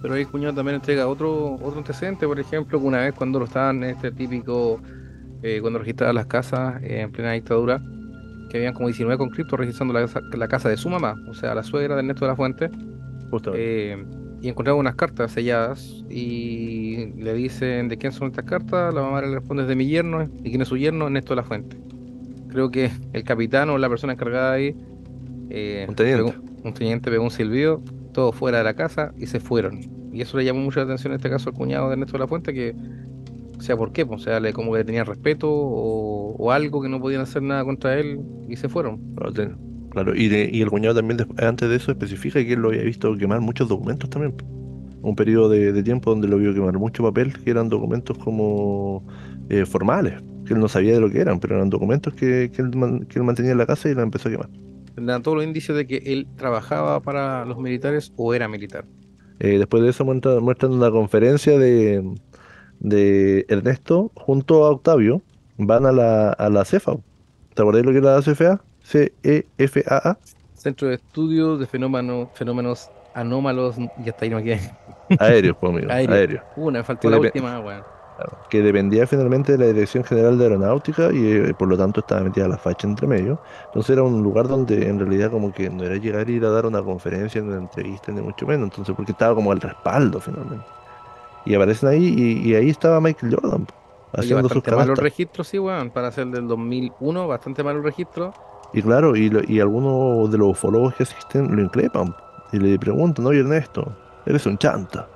Speaker 1: Pero ahí Cuñado también entrega otro antecedente, por ejemplo, que una vez cuando lo estaban, este típico, cuando registraban las casas en plena dictadura, que habían como 19 conscriptos registrando la casa de su mamá, o sea, la suegra de Ernesto de la Fuente,
Speaker 3: Justamente.
Speaker 1: y encontraron unas cartas selladas y le dicen de quién son estas cartas, la mamá le responde es de mi yerno, y quién es su yerno, Ernesto de la Fuente. Creo que el capitán o la persona encargada ahí,
Speaker 3: Un teniente.
Speaker 1: un teniente pegó un silbido, todos fuera de la casa y se fueron. Y eso le llamó mucho la atención en este caso al cuñado de Ernesto de la Fuente, que O sea, ¿por qué? Pues, o sea, como que le tenían respeto o algo que no podían hacer nada contra él y se fueron.
Speaker 3: Claro, claro, y el cuñado también antes de eso especifica que él lo había visto quemar muchos documentos también. Un periodo de tiempo donde lo vio quemar mucho papel, que eran documentos como formales, que él no sabía de lo que eran, pero eran documentos que él mantenía en la casa y los empezó a quemar.
Speaker 1: Tendrán todos los indicios de que él trabajaba para los militares o era militar.
Speaker 3: Después de eso muestran una conferencia de Ernesto junto a Octavio, van a la CEFA. ¿Te acordás lo que era la CFA? CEFAA.
Speaker 1: Centro de Estudios de Fenómenos Anómalos y hasta ahí no me quedé.
Speaker 3: Aéreos, pues amigo,
Speaker 1: Aéreo.
Speaker 3: aéreos.
Speaker 1: Me
Speaker 3: Que,
Speaker 1: faltó la
Speaker 3: depe-
Speaker 1: última, weón.
Speaker 3: que dependía finalmente de la Dirección General de Aeronáutica y por lo tanto estaba metida la facha entre medio. Entonces era un lugar donde en realidad como que no era llegar y ir a dar una conferencia, una entrevista, ni mucho menos. Entonces porque estaba como el respaldo finalmente. Y aparecen ahí y ahí estaba Michael Jordan po,
Speaker 1: Oye,
Speaker 3: haciendo sus
Speaker 1: bastante malos
Speaker 3: canastas.
Speaker 1: registros, sí, weón. Para ser del 2001, bastante malos registros.
Speaker 3: Y claro, y algunos de los ufólogos que asisten lo increpan y le preguntan, oye Ernesto, eres un chanta.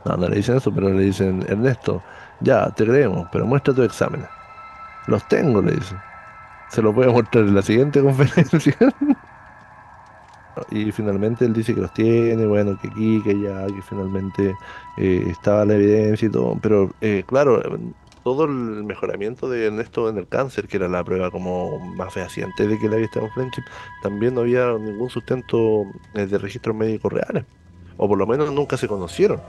Speaker 3: No, no le dicen eso, pero le dicen, Ernesto, ya, te creemos, pero muestra tus exámenes. Los tengo, le dicen. Se los voy a mostrar en la siguiente conferencia. Y finalmente él dice que los tiene, bueno, que aquí, que allá, que finalmente estaba la evidencia y todo. Pero claro, todo el mejoramiento de Ernesto en el cáncer, que era la prueba como más fehaciente de que le había estado en Friendship, también no había ningún sustento de registros médicos reales. O por lo menos nunca se conocieron.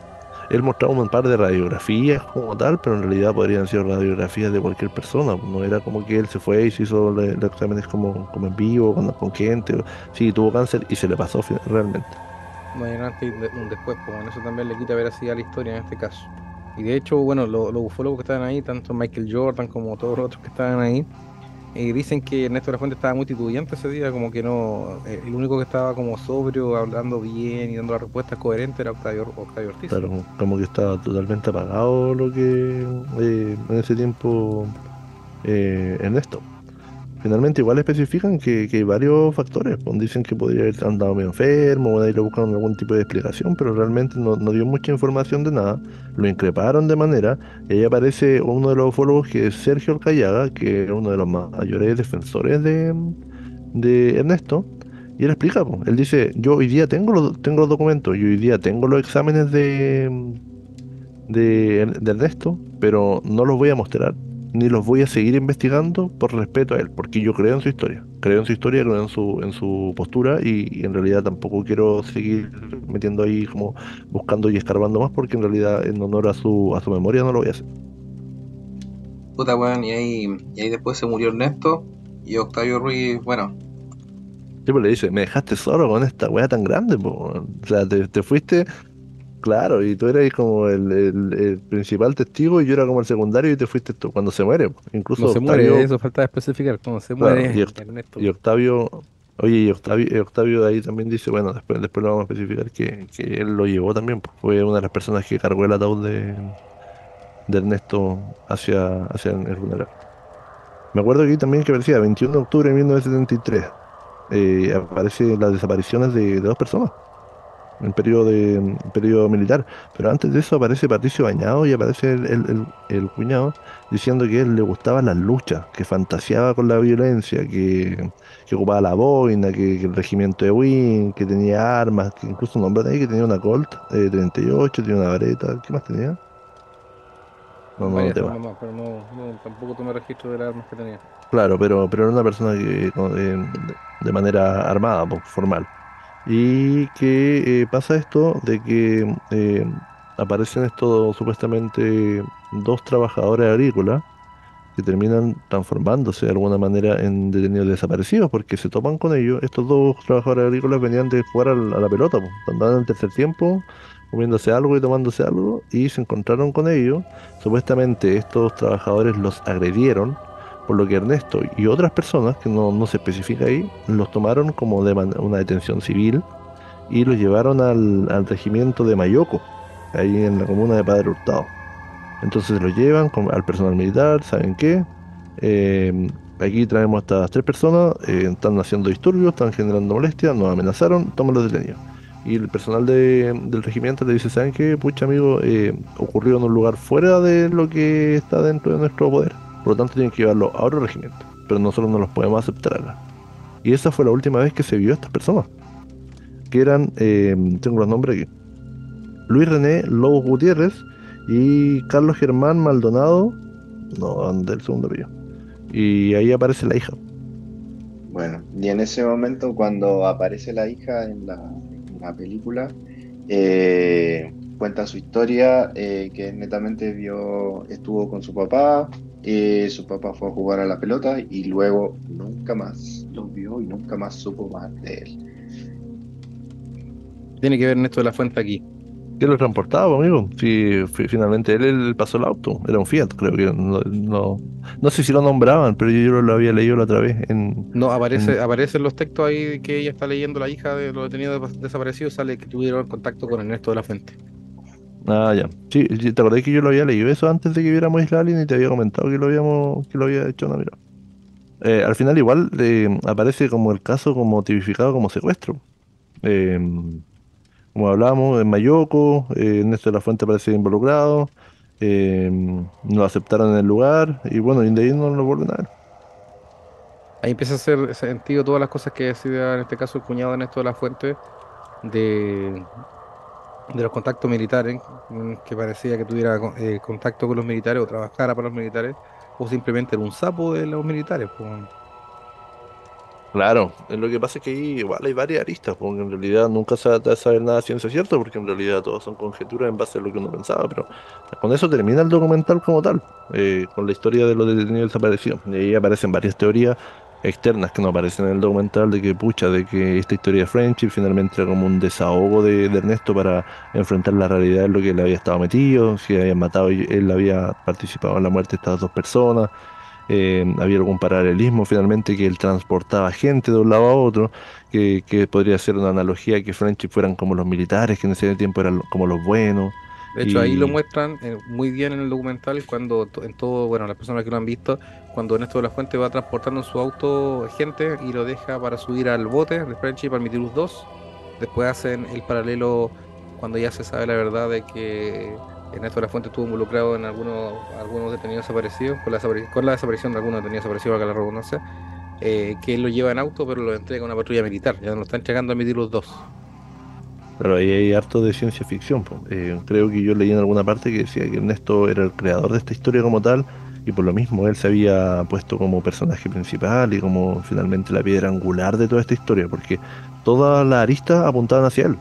Speaker 3: Él mostraba un par de radiografías como tal, pero en realidad podrían ser radiografías de cualquier persona. No era como que él se fue y se hizo los exámenes como en vivo, con gente. Sí, tuvo cáncer y se le pasó realmente.
Speaker 1: No hay un antes y un después, pues bueno, eso también le quita veracidad a la historia en este caso. Y de hecho, bueno, los ufólogos que estaban ahí, tanto Michael Jordan como todos los otros que estaban ahí, dicen que Ernesto de la Fuente estaba muy titubeante ese día, como que no, el único que estaba como sobrio, hablando bien y dando las respuestas coherentes era Octavio Ortiz.
Speaker 3: Claro, como que estaba totalmente apagado lo que en ese tiempo Ernesto. Finalmente igual especifican que hay varios factores, pues, dicen que podría haber andado medio enfermo, bueno, ahí le buscaron algún tipo de explicación, pero realmente no dio mucha información de nada, lo increparon de manera, y ahí aparece uno de los ufólogos que es Sergio Alcayaga, que es uno de los mayores defensores de Ernesto, y él explica, pues, él dice, yo hoy día tengo los documentos, y hoy día tengo los exámenes de Ernesto, pero no los voy a mostrar ni los voy a seguir investigando por respeto a él, porque yo creo en su historia, creo en su postura y en realidad tampoco quiero seguir metiendo ahí como buscando y escarbando más, porque en realidad en honor a su memoria no lo voy a hacer.
Speaker 5: Puta weón, y ahí después se murió Ernesto y Octavio Ruiz, bueno,
Speaker 3: Sí, pues le dice, me dejaste solo con esta weá tan grande, po, weón. O sea, te fuiste. Claro, y tú eras como el principal testigo y yo era como el secundario y te fuiste tú cuando se muere, po.
Speaker 1: No
Speaker 3: Incluso
Speaker 1: se muere,
Speaker 3: Octavio.
Speaker 1: eso falta especificar, cómo se
Speaker 3: Claro,
Speaker 1: muere
Speaker 3: Y
Speaker 1: Ernesto.
Speaker 3: Octavio, oye, y Octavio de ahí también dice, bueno, después lo vamos a especificar que él lo llevó también, pues, fue una de las personas que cargó el ataúd de Ernesto hacia el funeral. Me acuerdo aquí también que aparecía 21 de octubre de 1973, aparece las desapariciones de dos personas en periodo militar. Pero antes de eso aparece Patricio Bañado y aparece el cuñado diciendo que a él le gustaban las luchas, que fantaseaba con la violencia, que ocupaba la boina, que el regimiento de Win, que tenía armas, que incluso nombraron ahí que tenía una Colt 38, tenía una vareta, ¿qué más tenía? No, no, no
Speaker 1: Varias
Speaker 3: tema.
Speaker 1: armas más, pero tampoco tomé registro de las armas que tenía.
Speaker 3: Claro, pero era una persona que de manera armada, formal. Y que pasa esto de que aparecen estos supuestamente dos trabajadores agrícolas que terminan transformándose de alguna manera en detenidos desaparecidos porque se topan con ellos. Estos dos trabajadores agrícolas venían de jugar a la pelota, pues, andaban en el tercer tiempo comiéndose algo y tomándose algo y se encontraron con ellos. Supuestamente estos trabajadores los agredieron, por lo que Ernesto y otras personas, que no se especifica ahí, los tomaron como de una detención civil y los llevaron al regimiento de Mayoco, ahí en la comuna de Padre Hurtado. Entonces los llevan al personal militar, ¿saben qué? Aquí traemos a estas tres personas, están haciendo disturbios, están generando molestias, nos amenazaron, tomen los detenidos. Y el personal del regimiento le dice, ¿saben qué? Pucha amigo, ocurrió en un lugar fuera de lo que está dentro de nuestro poder. Por lo tanto tienen que llevarlo a otro regimiento. Pero nosotros no los podemos aceptar acá. Y esa fue la última vez que se vio a estas personas. Que eran, tengo los nombres aquí. Luis René Lobos Gutiérrez y Carlos Germán Maldonado. No, del segundo apellido. Y ahí aparece la hija.
Speaker 4: Bueno, y en ese momento cuando aparece la hija en la película, cuenta su historia, que netamente estuvo con su papá fue a jugar a la pelota y luego nunca más los vio y nunca más supo más de él.
Speaker 1: Tiene que ver Ernesto de la Fuente aquí.
Speaker 3: ¿Quién lo transportaba, amigo? Sí, finalmente él pasó el auto. Era un Fiat, creo que. No sé si lo nombraban, pero yo lo había leído la otra vez
Speaker 1: No,
Speaker 3: en...
Speaker 1: aparecen los textos ahí que ella está leyendo, la hija de los detenidos desaparecidos, sale que tuvieron contacto con Ernesto de la Fuente.
Speaker 3: Ah, ya. Sí, ¿te acordás que yo lo había leído eso antes de que viéramos Isla Alien y te había comentado que lo había hecho? No, mira. Al final igual aparece como el caso como tipificado como secuestro. Eh, Como hablábamos, en Mayoko, Ernesto de la Fuente parece involucrado, eh, no lo aceptaron en el lugar y bueno, y de ahí no lo vuelven a ver.
Speaker 1: Ahí empieza a hacer sentido todas las cosas que decía en este caso el cuñado de Ernesto de la Fuente de, de los contactos militares, que parecía que tuviera contacto con los militares o trabajara para los militares, o simplemente era un sapo de los militares, pues.
Speaker 3: Claro, lo que pasa es que ahí igual hay varias aristas, porque en realidad nunca se va a saber nada de ciencia cierta, porque en realidad todas son conjeturas en base a lo que uno pensaba, pero con eso termina el documental como tal, con la historia de los detenidos desaparecidos. Y ahí aparecen varias teorías externas que no aparecen en el documental, de que pucha, de que esta historia de Friendship finalmente era como un desahogo de Ernesto para enfrentar la realidad de lo que él había estado metido, si habían matado y él había participado en la muerte de estas dos personas. Había algún paralelismo finalmente que él transportaba gente de un lado a otro, que podría ser una analogía que Friendship fueran como los militares, que en ese tiempo eran como los buenos.
Speaker 1: De hecho, ahí lo
Speaker 3: Y
Speaker 1: muestran muy bien en el documental cuando en todo, bueno, las personas que lo han visto, cuando Ernesto de la Fuente va transportando en su auto gente y lo deja para subir al bote de Friendship al Mitilus 2. Después hacen el paralelo cuando ya se sabe la verdad de que Ernesto de la Fuente estuvo involucrado en algunos detenidos desaparecidos, con la desaparición de algunos detenidos desaparecidos, acá la redundancia, que él lo lleva en auto, pero lo entrega a una patrulla militar, ya no lo está entregando a Mitilus 2.
Speaker 3: pero ahí hay harto de ciencia ficción, po. Creo que yo leí en alguna parte que decía que Ernesto era el creador de esta historia como tal, y por lo mismo él se había puesto como personaje principal y como finalmente la piedra angular de toda esta historia, porque todas las aristas apuntaban hacia él.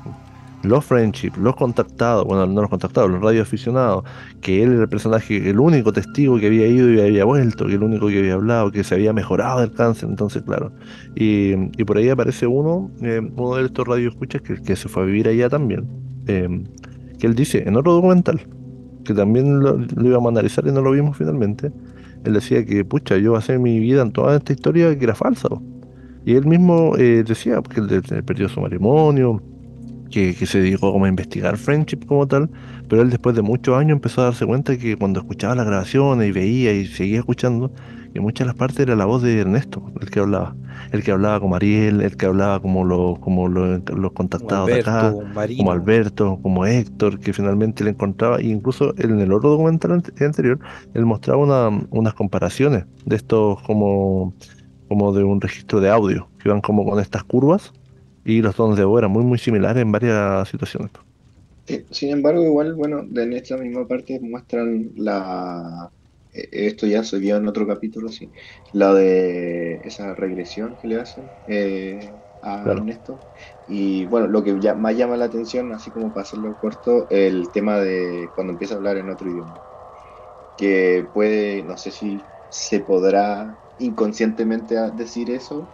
Speaker 3: Los Friendship, los contactados, bueno, no los contactados, los radioaficionados, que él era el personaje, el único testigo que había ido y había vuelto, que el único que había hablado, que se había mejorado del cáncer, entonces, claro. Y por ahí aparece uno de estos radioescuchas que se fue a vivir allá también, que él dice en otro documental, que también lo íbamos a analizar y no lo vimos finalmente. Él decía que, pucha, yo basé mi vida en toda esta historia que era falsa, po. Y él mismo decía que él perdió su matrimonio, que se dedicó como a investigar Friendship como tal, pero él después de muchos años empezó a darse cuenta que cuando escuchaba las grabaciones y veía y seguía escuchando, que muchas de las partes era la voz de Ernesto, el que hablaba como Ariel, el que hablaba los
Speaker 1: Como
Speaker 3: contactados de acá,
Speaker 1: Alberto,
Speaker 3: como
Speaker 1: Marino.
Speaker 3: Alberto, como Héctor, que finalmente le encontraba, e incluso en el otro documental anterior, él mostraba unas comparaciones de estos como de un registro de audio, que van como con estas curvas y los tonos de voz eran muy similares en varias situaciones.
Speaker 4: Sin embargo, igual, bueno, en esta misma parte muestran esto ya se vio en otro capítulo, sí, la de esa regresión que le hacen a
Speaker 3: Claro.
Speaker 4: Ernesto. Y bueno, lo que más llama la atención, así como para hacerlo corto, el tema de cuando empieza a hablar en otro idioma, que puede, no sé si se podrá inconscientemente decir eso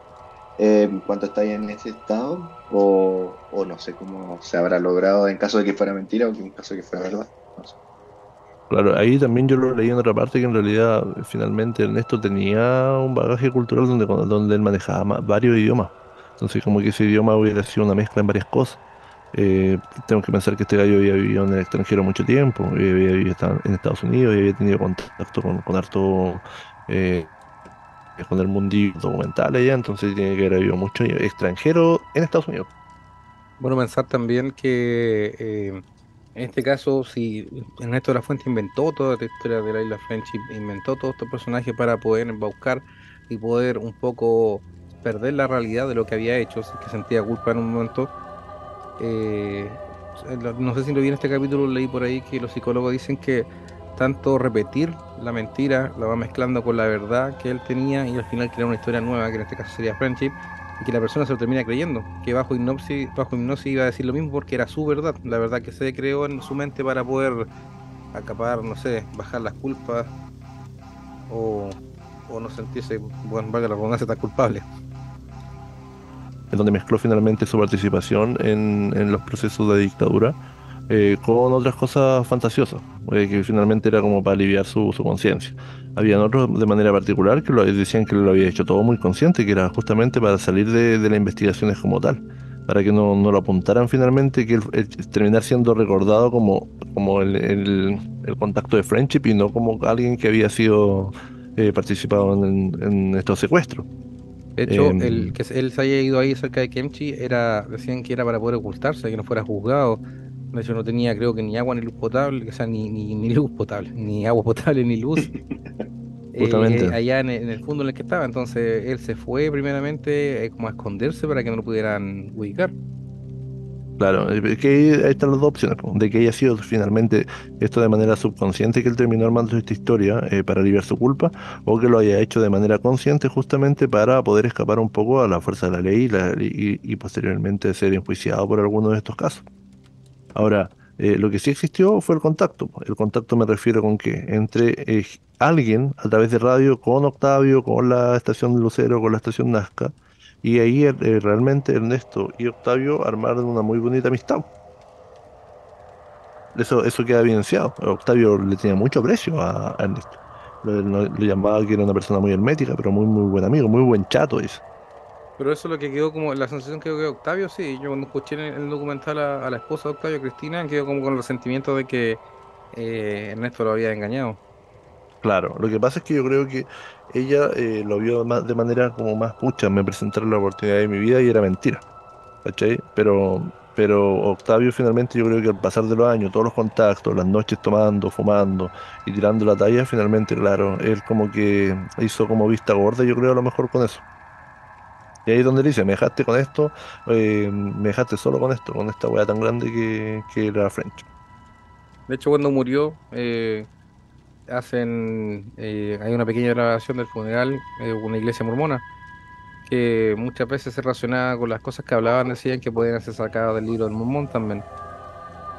Speaker 4: cuando está ahí en ese estado, o no sé cómo se habrá logrado en caso de que fuera mentira o que en caso de que fuera verdad. No sé.
Speaker 3: Claro, ahí también yo lo leí en otra parte que en realidad finalmente Ernesto tenía un bagaje cultural donde él manejaba varios idiomas. Entonces como que ese idioma hubiera sido una mezcla en varias cosas. Tengo que pensar que este gallo había vivido en el extranjero mucho tiempo, había vivido en Estados Unidos y había tenido contacto con harto, eh, con el mundillo documental allá, entonces tiene que haber habido mucho extranjero en Estados Unidos.
Speaker 1: Bueno, pensar también que en este caso, si Ernesto de la Fuente inventó toda la historia de la isla Friendship, inventó todos estos personajes para poder embaucar y poder un poco perder la realidad de lo que había hecho, si es que sentía culpa en un momento. No sé si lo vi en este capítulo, leí por ahí que los psicólogos dicen que tanto repetir la mentira la va mezclando con la verdad que él tenía y al final crea una historia nueva, que en este caso sería Friendship, y que la persona se lo termina creyendo, que bajo hipnosis iba a decir lo mismo porque era su verdad, la verdad que se creó en su mente para poder acaparar, no sé, bajar las culpas o, o no sentirse, bueno, valga la redundancia, tan culpable.
Speaker 3: En donde mezcló finalmente su participación en los procesos de dictadura con otras cosas fantasiosas, que finalmente era como para aliviar su conciencia. Habían otros de manera particular que decían que lo había hecho todo muy consciente, que era justamente para salir de las investigaciones como tal, para que no lo apuntaran finalmente, que él terminar siendo recordado como el contacto de Friendship y no como alguien que había sido participado en estos secuestros.
Speaker 1: De hecho, el
Speaker 3: Em,
Speaker 1: que él se haya ido ahí cerca de Kemchi decían que era para poder ocultarse, que no fuera juzgado. De hecho, no tenía, creo que ni agua ni luz potable, o sea, ni luz potable, ni agua potable ni luz,
Speaker 3: Justamente.
Speaker 1: allá en el fondo en el que estaba. Entonces, él se fue primeramente como a esconderse para que no lo pudieran ubicar.
Speaker 3: Claro, es que ahí están las dos opciones, po, de que haya sido finalmente esto de manera subconsciente que él terminó armando esta historia para aliviar su culpa, o que lo haya hecho de manera consciente justamente para poder escapar un poco a la fuerza de la ley y posteriormente ser enjuiciado por alguno de estos casos. Ahora, lo que sí existió fue el contacto. El contacto me refiero con que entre alguien a través de radio con Octavio, con la estación Lucero, con la estación Nazca, y ahí realmente Ernesto y Octavio armaron una muy bonita amistad. Eso queda evidenciado. Octavio le tenía mucho aprecio a Ernesto. Lo llamaba que era una persona muy hermética, pero muy buen amigo, muy buen chato, dice.
Speaker 1: Pero eso es lo que quedó como, la sensación que quedó de Octavio, sí. Yo cuando escuché en el documental a la esposa de Octavio, Cristina, quedó como con el resentimiento de que Ernesto lo había engañado.
Speaker 3: Claro, lo que pasa es que yo creo que ella lo vio de manera como más pucha, me presentaron la oportunidad de mi vida y era mentira. ¿Cachai? Pero Octavio finalmente yo creo que al pasar de los años, todos los contactos, las noches tomando, fumando y tirando la talla, finalmente, claro, él como que hizo como vista gorda, yo creo a lo mejor con eso. Y ahí es donde él dice, me dejaste con esto, me dejaste solo con esto, con esta weá tan grande que era French.
Speaker 1: De hecho, cuando murió, hay una pequeña grabación del funeral, una iglesia mormona, que muchas veces se relacionaba con las cosas que hablaban, decían que podían ser sacadas del libro del Mormón también.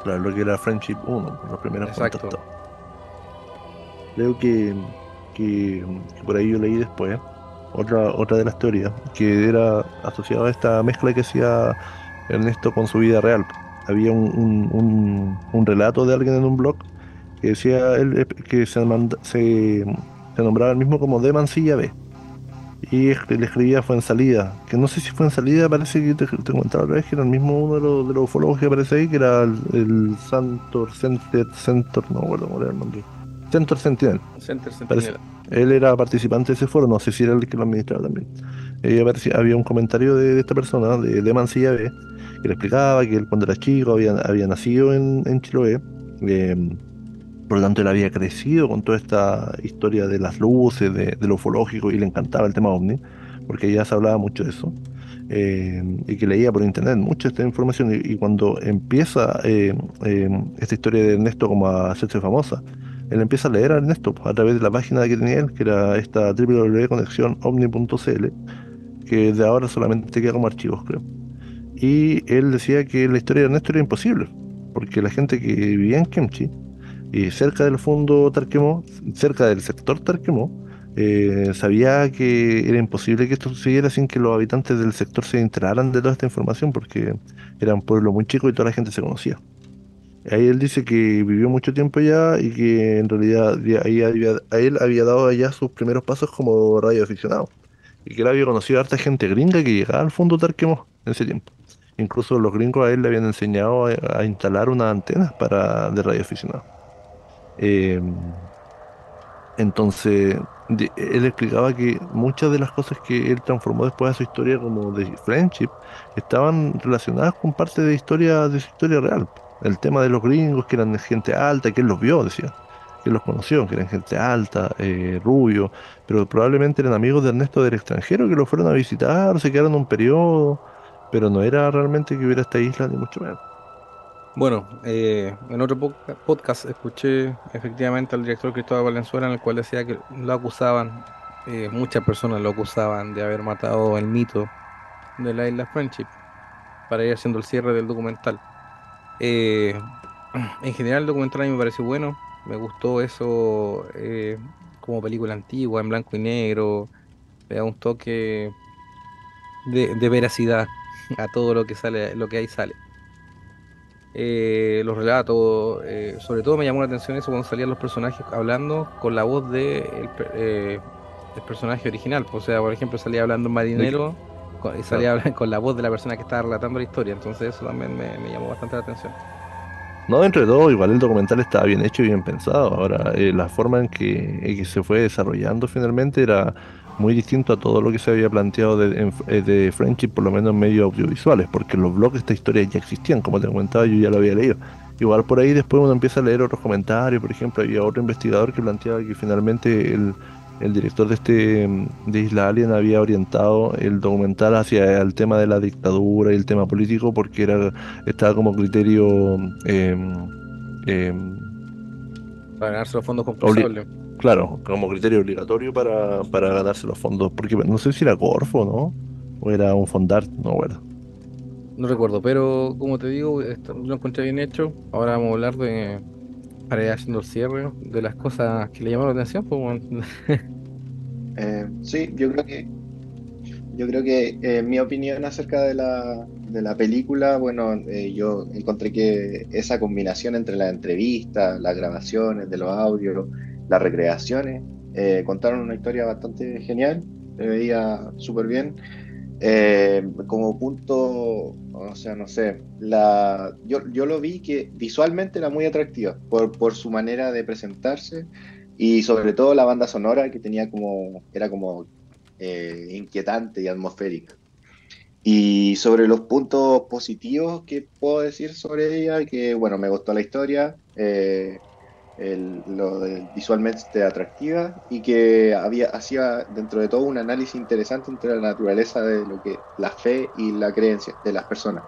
Speaker 3: Claro, lo que era Friendship uno los primeros
Speaker 1: Exacto.
Speaker 3: contactos. Creo que por ahí yo leí después otra de las teorías, que era asociada a esta mezcla que hacía Ernesto con su vida real. Había un relato de alguien en un blog que decía él que se nombraba el mismo como de Mansilla B. Y le escribía fue en salida, que no sé si fue en salida, parece que te comentaba otra vez que era el mismo uno de los ufólogos que aparece ahí, que era el Santor Centor, no me acuerdo cómo era el nombre. Centor Sentinel.
Speaker 1: Center
Speaker 3: Parece,
Speaker 1: Centinela.
Speaker 3: él era participante de ese foro, no sé si era el que lo administraba también. Había un comentario de esta persona, de Mansilla B, que le explicaba que él cuando era chico había nacido en Chiloé, eh, por lo tanto él había crecido con toda esta historia de las luces, de lo ufológico, y le encantaba el tema ovni, porque ya se hablaba mucho de eso. Y que leía por internet mucha esta información y cuando empieza esta historia de Ernesto como a hacerse famosa, él empieza a leer a Ernesto pues, a través de la página que tenía él, que era esta www.conexionovni.cl, que de ahora solamente queda como archivos, creo. Y él decía que la historia de Ernesto era imposible, porque la gente que vivía en Kemchi, y cerca del fondo Tarquemó, cerca del sector Tarquemó, sabía que era imposible que esto sucediera sin que los habitantes del sector se enteraran de toda esta información, porque era un pueblo muy chico y toda la gente se conocía. Ahí él dice que vivió mucho tiempo allá y que en realidad a él había dado allá sus primeros pasos como radioaficionado. Y que él había conocido a harta gente gringa que llegaba al fondo Tarquemó en ese tiempo. Incluso los gringos a él le habían enseñado a instalar unas antenas de radioaficionado. Eh, entonces, él explicaba que muchas de las cosas que él transformó después a su historia como de Friendship estaban relacionadas con parte de su historia real. El tema de los gringos, que eran gente alta, que él los vio, decía, que él los conoció, que eran gente alta, rubio, pero probablemente eran amigos de Ernesto del extranjero que lo fueron a visitar, se quedaron un periodo, pero no era realmente que hubiera esta isla, ni mucho menos.
Speaker 1: Bueno, en otro podcast escuché efectivamente al director Cristóbal Valenzuela en el cual decía que lo acusaban, muchas personas lo acusaban de haber matado el mito de la isla Friendship para ir haciendo el cierre del documental. Eh, en general el documental a mí me pareció bueno, me gustó eso como película antigua, en blanco y negro, le da un toque de veracidad a todo lo que sale, lo que ahí sale. Los relatos, sobre todo me llamó la atención eso cuando salían los personajes hablando con la voz del personaje original. O sea, por ejemplo, salía hablando un
Speaker 3: De que-
Speaker 1: marinero y
Speaker 3: claro.
Speaker 1: salía hablando con la voz de la persona que estaba relatando la historia. Entonces eso también me llamó bastante la atención.
Speaker 3: No, dentro de todo, igual el documental estaba bien hecho y bien pensado. Ahora, la forma en que se fue desarrollando finalmente era muy distinto a todo lo que se había planteado de Friendship, por lo menos en medios audiovisuales, porque los blogs de esta historia ya existían, como te comentaba, yo ya lo había leído. Igual por ahí después uno empieza a leer otros comentarios, por ejemplo, había otro investigador que planteaba que finalmente el director de Isla Alien había orientado el documental hacia el tema de la dictadura y el tema político porque estaba como criterio em,
Speaker 1: Para ganarse los fondos
Speaker 3: obli-
Speaker 1: concursables.
Speaker 3: claro, como criterio obligatorio para ganarse los fondos, porque no sé si era Corfo, ¿no? O era un Fondart, no, bueno.
Speaker 1: No recuerdo, pero como te digo, lo encontré bien hecho. Ahora vamos a hablar para ir haciendo el cierre, de las cosas que le llamaron la atención. Pues, bueno.
Speaker 4: Sí, yo creo que mi opinión acerca de la película, bueno, yo encontré que esa combinación entre las entrevistas, las grabaciones de los audios, las recreaciones, contaron una historia bastante genial, se veía súper bien. Como punto, o sea, no sé, yo lo vi que visualmente era muy atractiva por su manera de presentarse y sobre todo la banda sonora que tenía era como inquietante y atmosférica. Y sobre los puntos positivos que puedo decir sobre ella, que bueno, me gustó la historia, visualmente atractiva y que hacía dentro de todo un análisis interesante entre la naturaleza de lo que la fe y la creencia de las personas.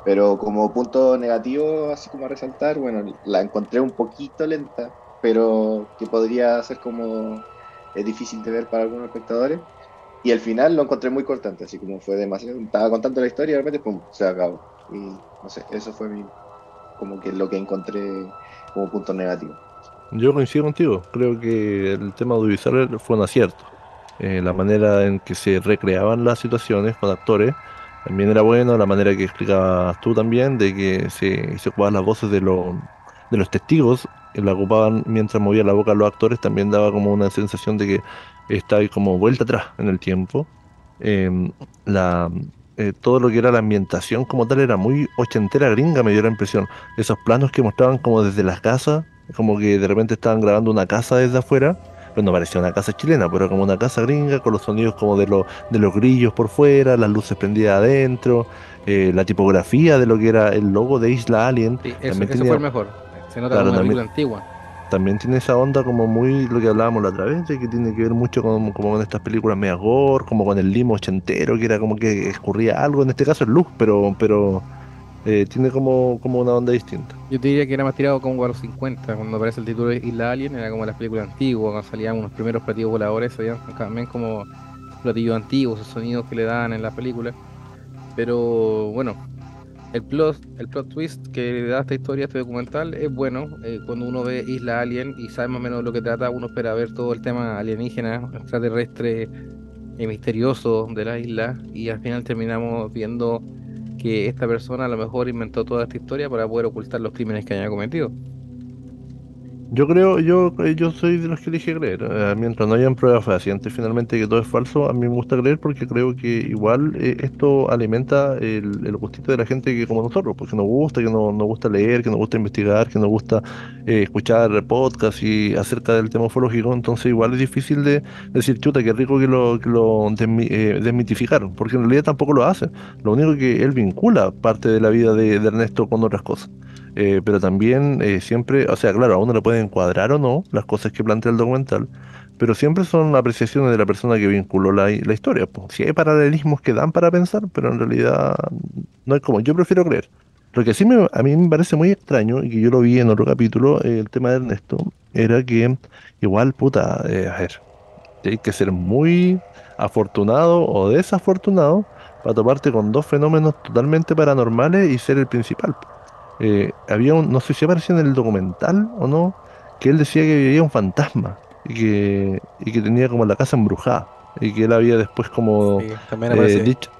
Speaker 4: Pero como punto negativo, así como a resaltar, bueno, la encontré un poquito lenta, pero que podría ser como difícil de ver para algunos espectadores. Y el final lo encontré muy cortante, así como fue demasiado. Estaba contando la historia y de repente, pum, se acabó. Y no sé, eso fue como que lo que encontré como punto negativo.
Speaker 3: Yo coincido contigo, creo que el tema audiovisual fue un acierto. La manera en que se recreaban las situaciones con actores también era bueno, la manera que explicabas tú también, de que se ocupaban las voces de los testigos, la ocupaban mientras movían la boca los actores, también daba como una sensación de que estaba ahí como vuelta atrás en el tiempo. Em, la, todo lo que era la ambientación como tal era muy ochentera gringa, me dio la impresión. Esos planos que mostraban como desde las casas, como que de repente estaban grabando una casa desde afuera, pero no parecía una casa chilena, pero como una casa gringa, con los sonidos como de los grillos por fuera, las luces prendidas adentro, la tipografía de lo que era el logo de Isla Alien,
Speaker 1: Sí,
Speaker 3: también
Speaker 1: eso fue
Speaker 3: tenía,
Speaker 1: el mejor. Se nota como
Speaker 3: claro,
Speaker 1: una
Speaker 3: también,
Speaker 1: película antigua.
Speaker 3: también tiene esa onda como muy lo que hablábamos la otra vez, de que tiene que ver mucho con, como con estas películas mega gore, como con el limo ochentero, que era como que escurría algo, en este caso es luz, pero tiene como una onda distinta.
Speaker 1: Yo te diría que era más tirado como a los 50, cuando aparece el título de Isla Alien, era como las películas antiguas, cuando salían unos primeros platillos voladores, salían también como platillos antiguos, esos sonidos que le daban en la película. Pero bueno, el plot twist que le da a esta historia, a este documental, es bueno. Cuando uno ve Isla Alien y sabe más o menos de lo que trata, uno espera ver todo el tema alienígena, extraterrestre y misterioso de la isla, y al final terminamos viendo que esta persona a lo mejor inventó toda esta historia para poder ocultar los crímenes que haya cometido.
Speaker 3: Yo soy de los que elige creer. Mientras no hayan pruebas fehacientes finalmente que todo es falso, a mí me gusta creer porque creo que igual esto alimenta el gustito de la gente que como nosotros, porque nos gusta, que nos gusta leer, que nos gusta investigar, que nos gusta escuchar podcasts y acerca del tema ufológico. Entonces igual es difícil de decir, chuta, qué rico que lo desmitificaron, porque en realidad tampoco lo hacen. Lo único que él vincula parte de la vida de Ernesto con otras cosas. Pero también siempre, o sea, claro, a uno le pueden encuadrar o no las cosas que plantea el documental, pero siempre son apreciaciones de la persona que vinculó la historia. Po. Si hay paralelismos que dan para pensar, pero en realidad no es como, yo prefiero creer. Lo que a mí me parece muy extraño, y que yo lo vi en otro capítulo, el tema de Ernesto, era que igual, puta, a ver, hay que ser muy afortunado o desafortunado para toparte con dos fenómenos totalmente paranormales y ser el principal. Había no sé si apareció en el documental o no, que él decía que veía un fantasma y que tenía como la casa embrujada y que él había después como
Speaker 1: Sí, también aparece.
Speaker 3: dicho,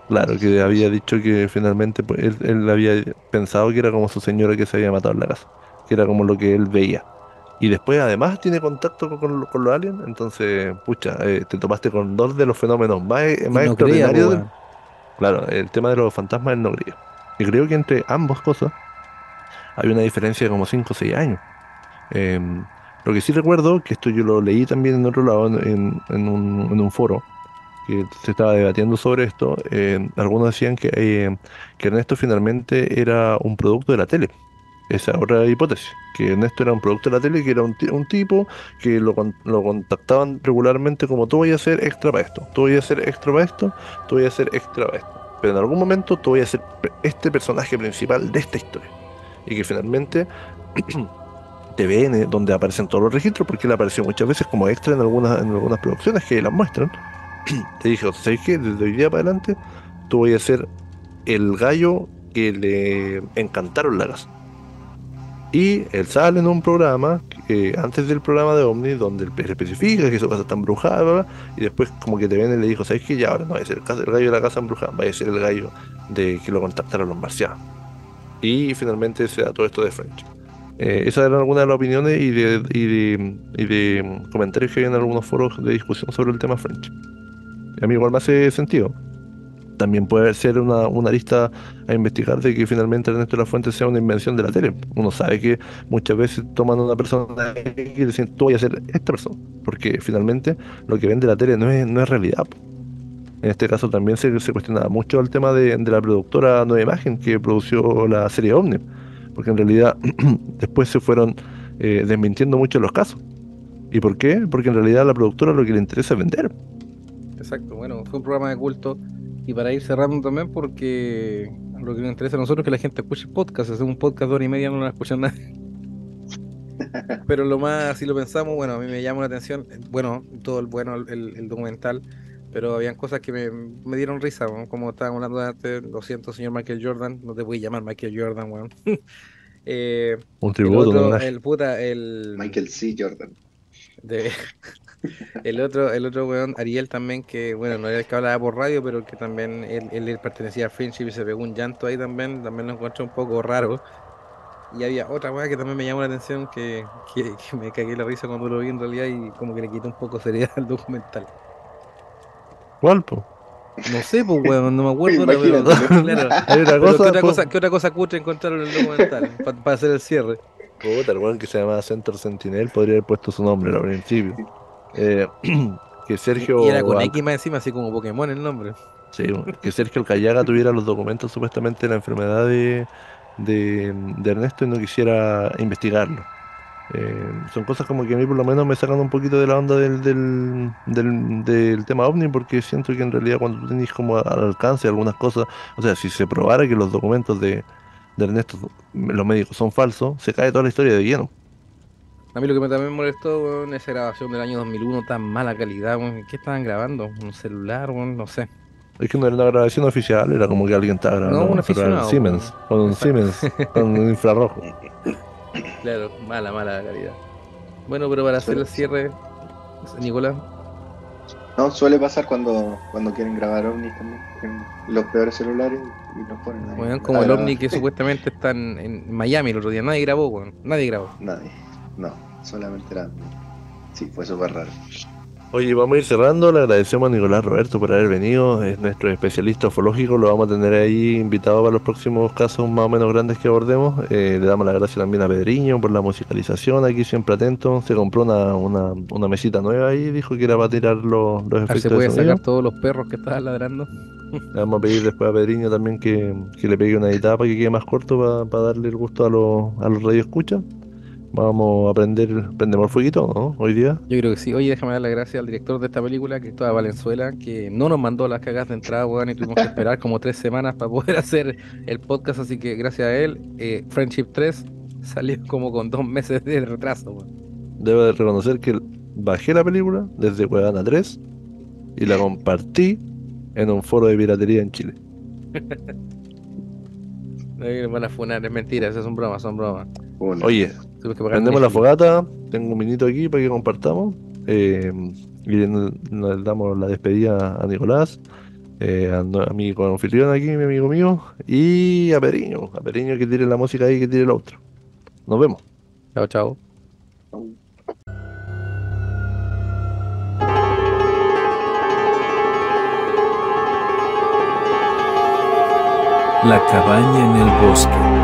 Speaker 3: claro, que había dicho que finalmente pues, él había pensado que era como su señora que se había matado en la casa, que era como lo que él veía. Y después además tiene contacto con los aliens, entonces, pucha, te topaste con dos de los fenómenos
Speaker 1: Y
Speaker 3: más
Speaker 1: no creía, pues,
Speaker 3: extraordinarios
Speaker 1: weón.
Speaker 3: claro, el tema de los fantasmas él no creía. Y creo que entre ambas cosas hay una diferencia de como 5 o 6 años. Em, lo que sí recuerdo, que esto yo lo leí también en otro lado, en un foro, que se estaba debatiendo sobre esto, algunos decían que Ernesto finalmente era un producto de la tele. Esa otra hipótesis, que Ernesto era un producto de la tele, que era un tipo que lo contactaban regularmente como tú voy a hacer extra para esto, tú voy a hacer extra para esto, tú voy a hacer extra para esto. Pero en algún momento tú voy a ser este personaje principal de esta historia. Y que finalmente TVN, donde aparecen todos los registros, porque él apareció muchas veces como extra en algunas producciones que las muestran, te dijo, ¿sabes qué? Desde hoy día para adelante, tú voy a ser el gallo que le encantaron la casa. Y él sale en un programa, antes del programa de Omni, donde él especifica que su casa está embrujada, bla, bla, y después como que TVN le dijo, ¿sabes qué? Ya ahora no va a ser el gallo de la casa embrujada, va a ser el gallo de que lo contactaron los marcianos. Y finalmente se da todo esto de French. Esas eran algunas de las opiniones y de comentarios que hay en algunos foros de discusión sobre el tema French. A mí igual me hace sentido. También puede ser una lista a investigar de que finalmente Ernesto de la Fuente sea una invención de la tele. Uno sabe que muchas veces toman a una persona y dicen, tú voy a ser esta persona, porque finalmente lo que vende la tele no es realidad. Po. En este caso también se cuestionaba mucho el tema de la productora Nueva Imagen que produjo la serie Omni, porque en realidad después se fueron desmintiendo mucho los casos. ¿Y por qué? Porque en realidad a la productora lo que le interesa es vender.
Speaker 1: Exacto, bueno, fue un programa de culto. Y para ir cerrando también, porque lo que nos interesa a nosotros es que la gente escuche podcast. Hacer un podcast de hora y media no lo escuchan nadie. Pero lo más, si lo pensamos, bueno, a mí me llama la atención, bueno, todo el bueno, el documental, pero habían cosas que me dieron risa, ¿no? Como estábamos hablando antes, lo siento, señor Michael Jordan, no te voy a llamar Michael Jordan, weón. Eh,
Speaker 3: Un
Speaker 1: el
Speaker 3: tributo, un
Speaker 1: otro,
Speaker 3: homenaje.
Speaker 1: el puta, el
Speaker 4: Michael C. Jordan.
Speaker 1: de, el otro weón, Ariel también, que bueno, no era el que hablaba por radio, pero que también él pertenecía a Friendship y se pegó un llanto ahí también lo encontré un poco raro. Y había otra weá que también me llamó la atención, que me cagué la risa cuando lo vi en realidad y como que le quité un poco seriedad al documental.
Speaker 3: ¿Cuál, po?
Speaker 1: No sé, pues weón, no me acuerdo ahora, pero
Speaker 4: Imagínate, ¿no?
Speaker 1: claro.
Speaker 3: Hay otra
Speaker 1: Pero
Speaker 3: cosa, pues.
Speaker 1: qué otra cosa cutre encontraron en el documental para hacer el cierre?
Speaker 3: Puta, el weón que se llamaba Center Sentinel podría haber puesto su nombre al principio. Eh, que
Speaker 1: Y era
Speaker 3: Sergio
Speaker 1: con X más encima, así como Pokémon el nombre.
Speaker 3: sí, que Sergio Alcayaga tuviera los documentos supuestamente de la enfermedad de Ernesto y no quisiera investigarlo. Son cosas como que a mí por lo menos me sacan un poquito de la onda del tema OVNI porque siento que en realidad cuando tú tenés como al alcance algunas cosas, o sea, si se probara que los documentos de Ernesto, los médicos son falsos, se cae toda la historia de lleno.
Speaker 1: A mí lo que también me molestó, weón, esa grabación del año 2001 tan mala calidad, weón. ¿Qué estaban grabando? ¿Un celular, weón? No sé.
Speaker 3: Es que no era una grabación oficial, era como que alguien estaba
Speaker 1: No,
Speaker 3: grabando con
Speaker 1: un
Speaker 3: un celular
Speaker 1: aficionado,
Speaker 3: Siemens,
Speaker 1: weón.
Speaker 3: con un
Speaker 1: Exacto.
Speaker 3: Siemens, con un infrarrojo.
Speaker 1: Claro, mala calidad. Bueno, pero para hacer
Speaker 4: Suele
Speaker 1: el
Speaker 4: pasar.
Speaker 1: cierre, Nicolás,
Speaker 4: No, suele pasar cuando quieren grabar ovnis también. Cogen los peores celulares y los ponen ahí
Speaker 1: weón,
Speaker 4: a
Speaker 1: como el
Speaker 4: grabar.
Speaker 1: ovni que supuestamente está en Miami el otro día, nadie grabó, weón, nadie grabó.
Speaker 4: Nadie. No, solamente era. Sí, fue súper raro.
Speaker 3: Oye, vamos a ir cerrando. Le agradecemos a Nicolás Roberto por haber venido. Es nuestro especialista ufológico. Lo vamos a tener ahí invitado para los próximos casos más o menos grandes que abordemos. Le damos las gracias también a Pedriño por la musicalización. Aquí siempre atento. Se compró una mesita nueva ahí. Dijo que era para tirar los
Speaker 1: A ver,
Speaker 3: efectos
Speaker 1: se
Speaker 3: de
Speaker 1: puede
Speaker 3: sonido.
Speaker 1: sacar todos los perros que estaban ladrando.
Speaker 3: Le vamos a pedir después a Pedriño también que le pegue una editada para que quede más corto para darle el gusto a los radioescuchas. Vamos a prendemos el fueguito, ¿no? Hoy día.
Speaker 1: Yo creo que sí. Oye, déjame dar las gracias al director de esta película, Cristóbal Valenzuela, que no nos mandó las cagas de entrada, weón, y tuvimos que esperar como 3 semanas para poder hacer el podcast, así que gracias a él, Friendship 3 salió como con 2 meses de retraso, weón.
Speaker 3: Debo de reconocer que bajé la película desde Cuevana 3 y la compartí en un foro de piratería en Chile.
Speaker 1: Ahí nos van a funar, es mentira, esas son bromas, son bromas.
Speaker 4: Uno.
Speaker 3: Oye,
Speaker 1: Tuvimos que pagar
Speaker 3: prendemos la
Speaker 1: Netflix.
Speaker 3: fogata, tengo un minuto aquí para que compartamos y nos damos la despedida a Nicolás, a mi anfitrión aquí, mi amigo mío, y a Periño que tire la música ahí, que tire el otro. Nos vemos.
Speaker 1: Chao, chao.
Speaker 2: La cabaña en el bosque.